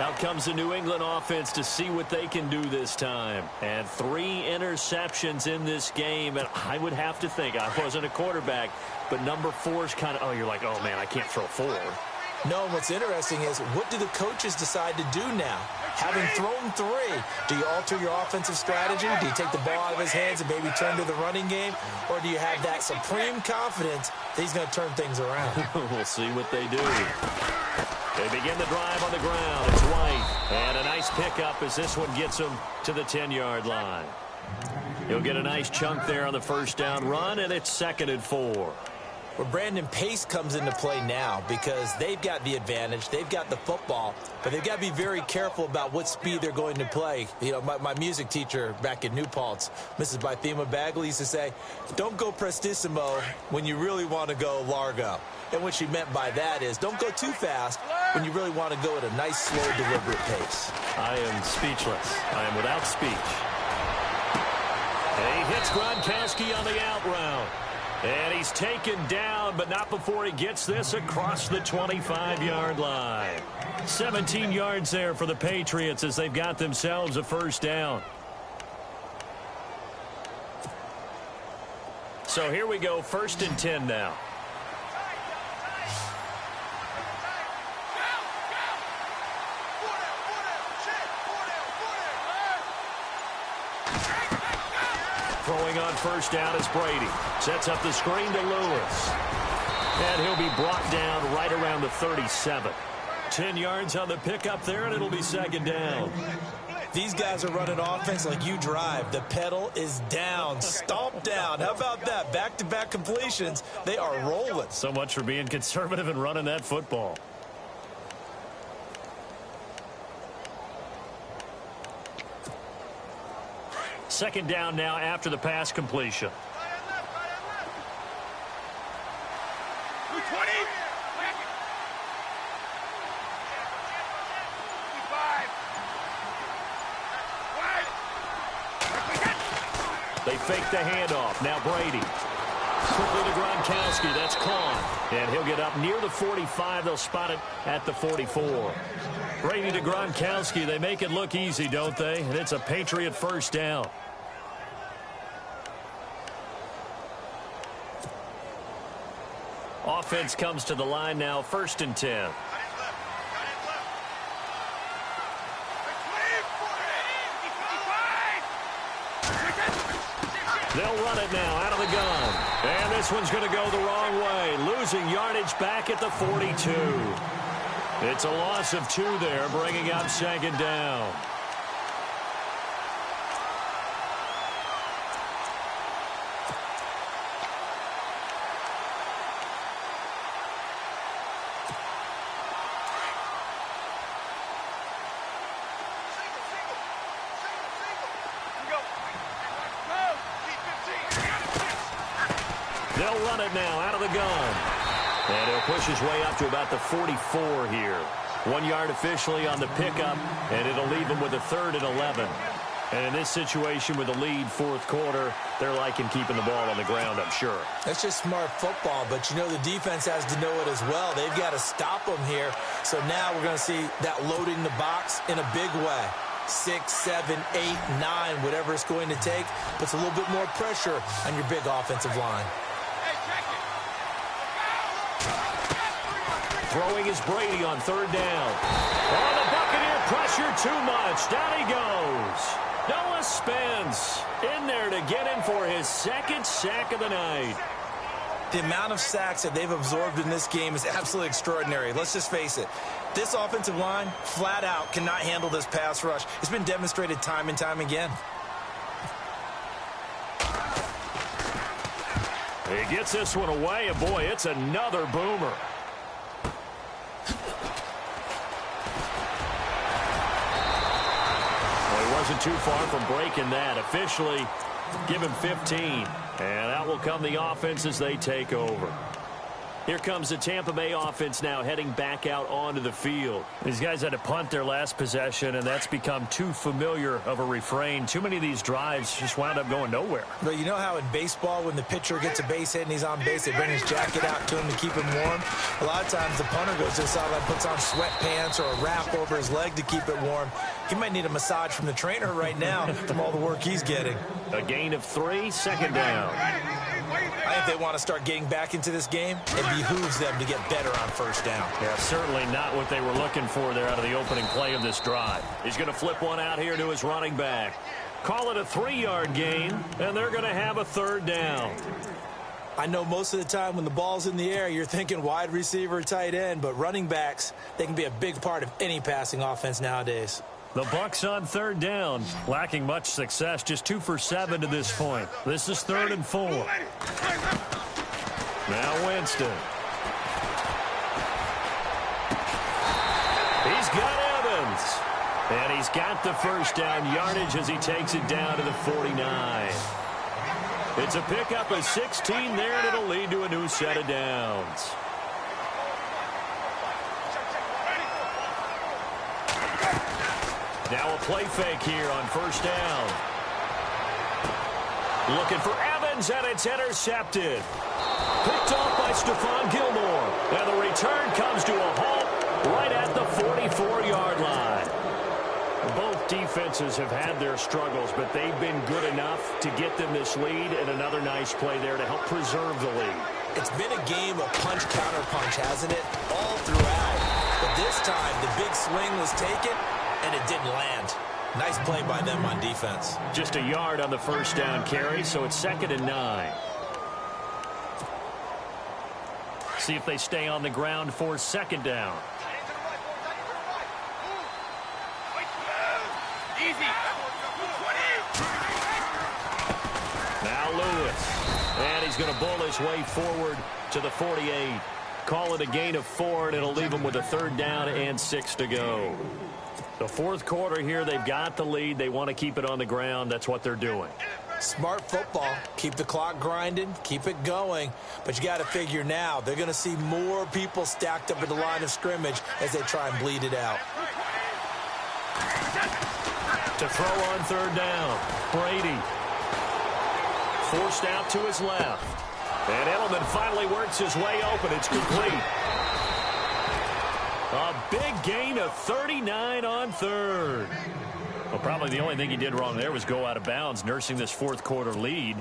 Out comes the New England offense to see what they can do this time. And 3 interceptions in this game. And I would have to think, I wasn't a quarterback, but number 4 is kind of, oh, you're like, oh, man, I can't throw 4. No, what's interesting is, what do the coaches decide to do now? Having thrown 3, do you alter your offensive strategy? Do you take the ball out of his hands and maybe turn to the running game? Or do you have that supreme confidence that he's going to turn things around? We'll see what they do. They begin the drive on the ground. It's White. And a nice pickup as this one gets him to the 10-yard line. He'll get a nice chunk there on the first down run, and it's 2nd and 4. Well, Brandon, pace comes into play now because they've got the advantage. They've got the football, but they've got to be very careful about what speed they're going to play. You know, my music teacher back in New Paltz, Mrs. Bythema Bagley, used to say, don't go prestissimo when you really want to go largo. And what she meant by that is, don't go too fast when you really want to go at a nice, slow, deliberate pace. I am speechless. I am without speech. And he hits Gronkowski on the out route. And he's taken down, but not before he gets this across the 25-yard line. 17 yards there for the Patriots as they've got themselves a first down. So here we go, 1st and 10 now. Throwing on first down is Brady. Sets up the screen to Lewis. And he'll be brought down right around the 37. 10 yards on the pickup there, and it'll be 2nd down. These guys are running offense like you drive. The pedal is down, stomp down. How about that? Back-to-back completions. They are rolling. So much for being conservative and running that football. Second down now after the pass completion. They fake the handoff. Now Brady. Quickly to Gronkowski. That's caught. And he'll get up near the 45. They'll spot it at the 44. Brady to Gronkowski. They make it look easy, don't they? And it's a Patriot first down. Offense comes to the line now, 1st and 10. They'll run it now out of the gun. And this one's going to go the wrong way, losing yardage back at the 42. It's a loss of 2 there, bringing up second down. They'll run it now out of the gun. And he'll push his way up to about the 44 here. 1 yard officially on the pickup, and it'll leave him with a 3rd and 11. And in this situation with the lead, 4th quarter, they're liking keeping the ball on the ground, I'm sure. That's just smart football, but you know the defense has to know it as well. They've got to stop them here. So now we're going to see that loading the box in a big way. 6, 7, 8, 9, whatever it's going to take, puts a little bit more pressure on your big offensive line. Throwing is Brady on 3rd down. Oh, the Buccaneer pressure too much. Down he goes. Noah Spence in there to get him for his 2nd sack of the night. The amount of sacks that they've absorbed in this game is absolutely extraordinary. Let's just face it. This offensive line, flat out, cannot handle this pass rush. It's been demonstrated time and time again. He gets this one away, and boy, it's another boomer. Wasn't too far from breaking that. Officially, give him 15. And out will come the offense as they take over. Here comes the Tampa Bay offense now heading back out onto the field. These guys had to punt their last possession, and that's become too familiar of a refrain. Too many of these drives just wound up going nowhere. But you know how in baseball, when the pitcher gets a base hit and he's on base, they bring his jacket out to him to keep him warm? A lot of times the punter goes to the sideline, puts on sweatpants or a wrap over his leg to keep it warm. He might need a massage from the trainer right now from all the work he's getting. A gain of 3, 2nd down. I think they want to start getting back into this game. It behooves them to get better on 1st down. Yeah, certainly not what they were looking for there out of the opening play of this drive. He's going to flip one out here to his running back. Call it a 3-yard gain, and they're going to have a 3rd down. I know most of the time when the ball's in the air, you're thinking wide receiver, tight end, but running backs, they can be a big part of any passing offense nowadays. The Bucs on 3rd down, lacking much success, just 2 for 7 to this point. This is 3rd and 4. Now Winston. He's got Evans. And he's got the 1st down yardage as he takes it down to the 49. It's a pickup of 16 there, and it'll lead to a new set of downs. Now a play fake here on 1st down. Looking for Evans, and it's intercepted. Picked off by Stephon Gilmore. And the return comes to a halt right at the 44-yard line. Both defenses have had their struggles, but they've been good enough to get them this lead, and another nice play there to help preserve the lead. It's been a game of punch-counter-punch, hasn't it? All throughout. But this time, the big swing was taken, and it didn't land. Nice play by them on defense. Just a yard on the 1st down carry, so it's 2nd and 9. See if they stay on the ground for 2nd down. Now Lewis. And he's going to bull his way forward to the 48. Call it a gain of 4, and it'll leave him with a 3rd down and 6 to go. The 4th quarter here, they've got the lead. They want to keep it on the ground. That's what they're doing. Smart football. Keep the clock grinding. Keep it going. But you got to figure now, they're going to see more people stacked up at the line of scrimmage as they try and bleed it out. To throw on 3rd down, Brady. Forced out to his left. And Edelman finally works his way open. It's complete. A big gain of 39 on 3rd. Well, probably the only thing he did wrong there was go out of bounds, nursing this 4th quarter lead.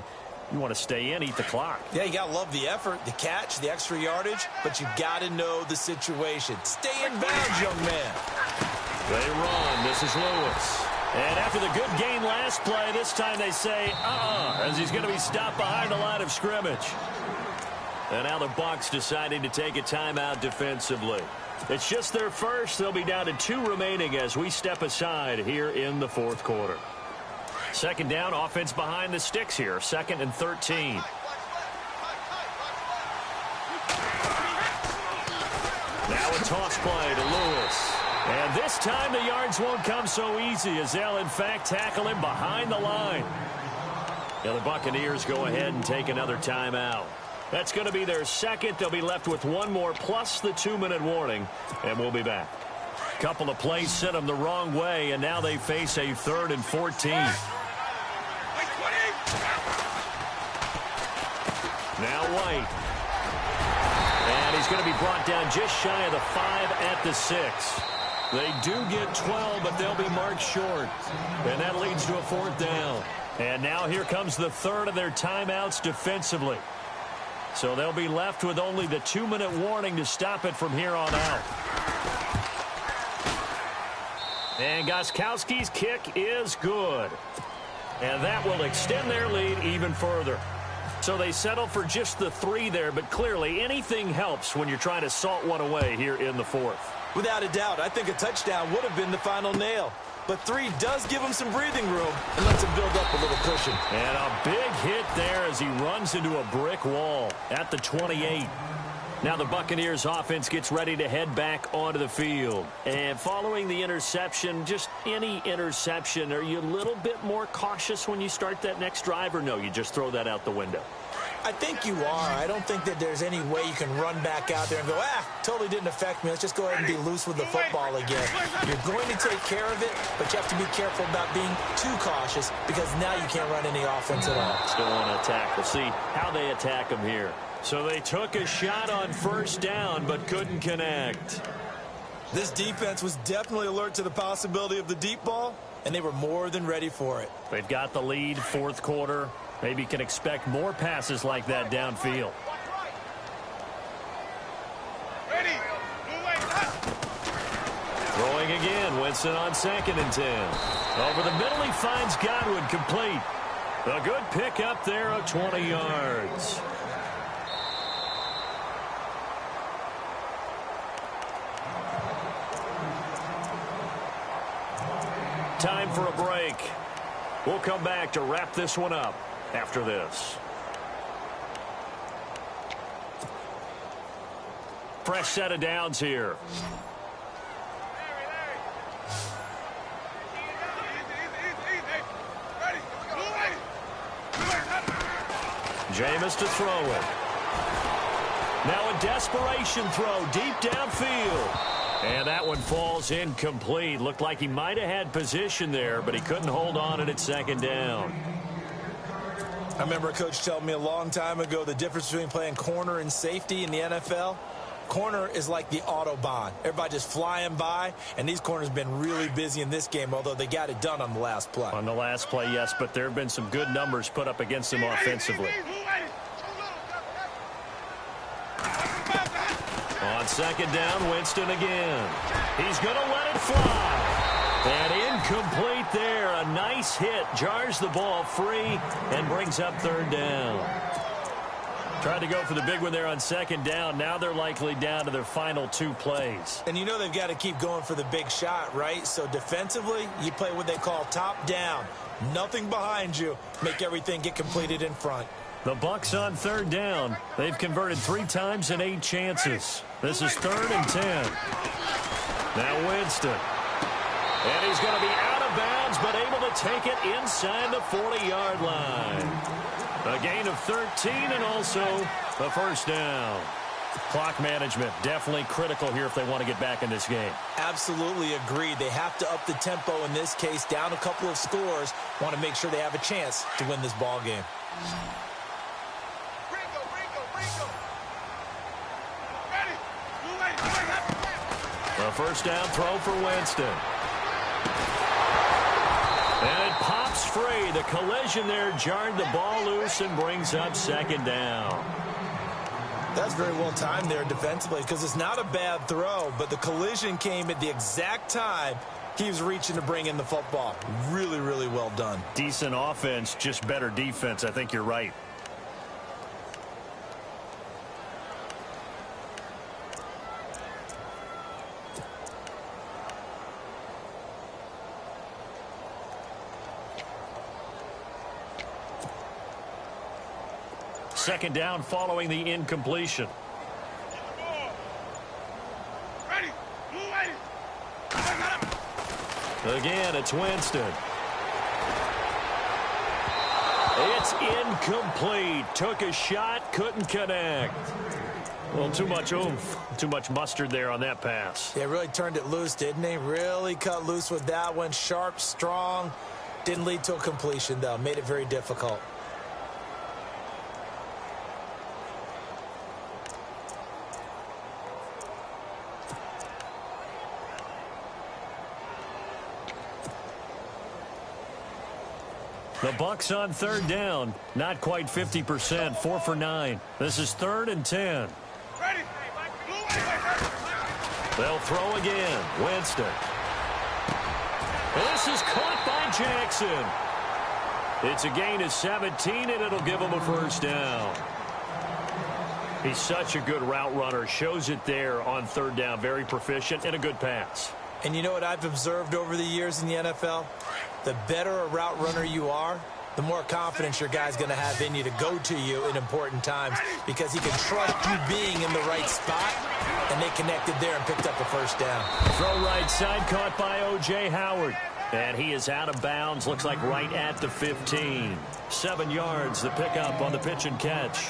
You want to stay in, eat the clock. Yeah, you got to love the effort, the catch, the extra yardage, but you got to know the situation. Stay in bounds, young man. They run. This is Lewis. And after the good gain last play, this time they say, as he's going to be stopped behind the line of scrimmage. And now the Bucs deciding to take a timeout defensively. It's just their first. They'll be down to 2 remaining as we step aside here in the fourth quarter. Second down, offense behind the sticks here. 2nd and 13. Now a toss play to Lewis. And this time the yards won't come so easy as they'll, in fact, tackle him behind the line. Now the Buccaneers go ahead and take another timeout. That's going to be their second. They'll be left with one more plus the 2-minute warning, and we'll be back. Couple of plays sent them the wrong way, and now they face a 3rd and 14. Now White. And he's going to be brought down just shy of the 5 at the 6. They do get 12, but they'll be marked short. And that leads to a 4th down. And now here comes the 3rd of their timeouts defensively. So they'll be left with only the 2-minute warning to stop it from here on out. And Gostkowski's kick is good. And that will extend their lead even further. So they settle for just the 3 there, but clearly anything helps when you're trying to salt one away here in the 4th. Without a doubt, I think a touchdown would have been the final nail. But 3 does give him some breathing room and lets him build up a little cushion. And a big hit there as he runs into a brick wall at the 28. Now the Buccaneers offense gets ready to head back onto the field. And following the interception, just any interception, are you a little bit more cautious when you start that next drive, or no, you just throw that out the window? I think you are. I don't think that there's any way you can run back out there and go, totally didn't affect me. Let's just go ahead and be loose with the football again. You're going to take care of it, but you have to be careful about being too cautious because now you can't run any offense at all. Still want to attack. We'll see how they attack him here. So they took a shot on 1st down, but couldn't connect. This defense was definitely alert to the possibility of the deep ball, and they were more than ready for it. They've got the lead, 4th quarter. Maybe can expect more passes like that downfield. Ready. Throwing again. Winston on 2nd and 10. Over the middle, he finds Godwin complete. A good pickup there of 20 yards. Time for a break. We'll come back to wrap this one up after this. Fresh set of downs here. Jameis to throw it. Now a desperation throw deep downfield. And that one falls incomplete. Looked like he might have had position there, but he couldn't hold on at 2nd down. I remember a coach telling me a long time ago the difference between playing corner and safety in the NFL. Corner is like the Autobahn. Everybody just flying by, and these corners have been really busy in this game, although they got it done on the last play. On the last play, yes, but there have been some good numbers put up against him offensively. On 2nd down, Winston again. He's going to let it fly. And incomplete there. A nice hit. Jars the ball free and brings up 3rd down. Tried to go for the big one there on 2nd down. Now they're likely down to their final 2 plays. And you know they've got to keep going for the big shot, right? So defensively, you play what they call top down. Nothing behind you. Make everything get completed in front. The Bucs on 3rd down. They've converted 3 times in 8 chances. This is 3rd and 10. Now Winston. And he's going to be out of bounds, but able to take it inside the 40-yard line. A gain of 13 and also the 1st down. Clock management definitely critical here if they want to get back in this game. Absolutely agreed. They have to up the tempo in this case, down a couple of scores. Want to make sure they have a chance to win this ball game. A 1st down throw for Winston. And it pops free. The collision there jarred the ball loose and brings up 2nd down. That's very well timed there defensively because it's not a bad throw, but the collision came at the exact time He was reaching to bring in the football. Really, really well done. Decent offense, just better defense. I think you're right. Second down following the incompletion. Ready. Again, it's Winston. It's incomplete. Took a shot, couldn't connect. Well, too much oomph, too much mustard there on that pass. They really turned it loose, didn't they? Really cut loose with that one. Sharp, strong. Didn't lead to a completion, though. Made it very difficult. The Bucs on third down. Not quite 50%. 4 for 9. This is 3rd and 10. Ready. They'll throw again. Winston. This is caught by Jackson. It's a gain of 17, and it'll give him a first down. He's such a good route runner. Shows it there on third down. Very proficient and a good pass. And you know what I've observed over the years in the NFL? The better a route runner you are, the more confidence your guy's going to have in you to go to you in important times because he can trust you being in the right spot, and they connected there and picked up a first down. Throw right side caught by O.J. Howard. And he is out of bounds. Looks like right at the 15. 7 yards, the pickup on the pitch and catch.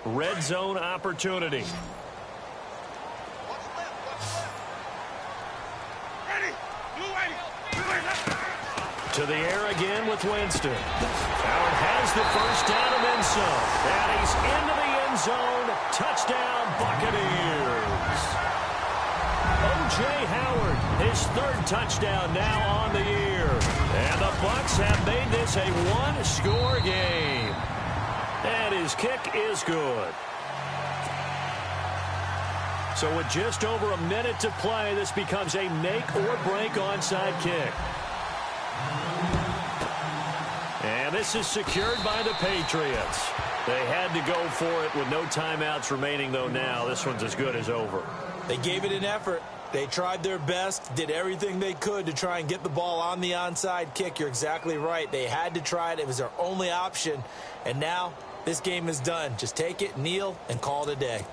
Red zone opportunity. To the air again with Winston. Howard has the first down and then some. And he's into the end zone. Touchdown, Buccaneers. O.J. Howard, his 3rd touchdown now on the year. And the Bucs have made this a one-score game. And his kick is good. So with just over a minute to play, this becomes a make-or-break onside kick. And this is secured by the Patriots. They had to go for it with no timeouts remaining, though now. This one's as good as over. They gave it an effort. They tried their best, did everything they could to try and get the ball on the onside kick. You're exactly right. They had to try it. It was their only option. And now this game is done. Just take it, kneel, and call it a day.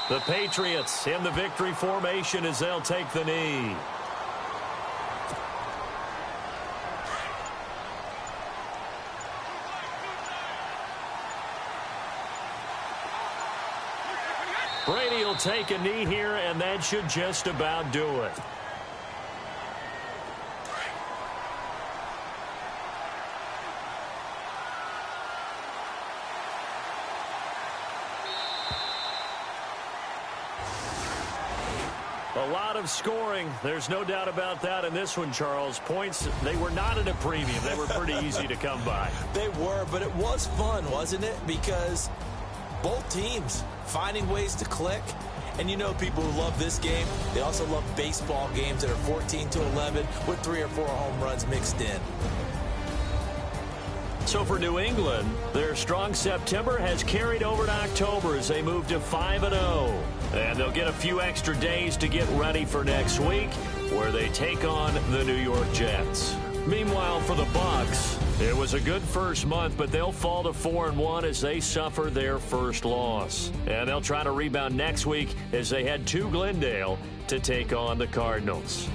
The Patriots in the victory formation as they'll take the knee. Brady will take a knee here, and that should just about do it. A lot of scoring. There's no doubt about that in this one, Charles. Points, they were not at a premium. They were pretty easy to come by. They were, but it was fun, wasn't it? Because both teams finding ways to click. And you know people who love this game, they also love baseball games that are 14-11 with 3 or 4 home runs mixed in. So for New England, their strong September has carried over to October as they move to 5-0. And they'll get a few extra days to get ready for next week, where they take on the New York Jets. Meanwhile, for the Bucs, it was a good first month, but they'll fall to 4-1 as they suffer their first loss. And they'll try to rebound next week as they head to Glendale to take on the Cardinals.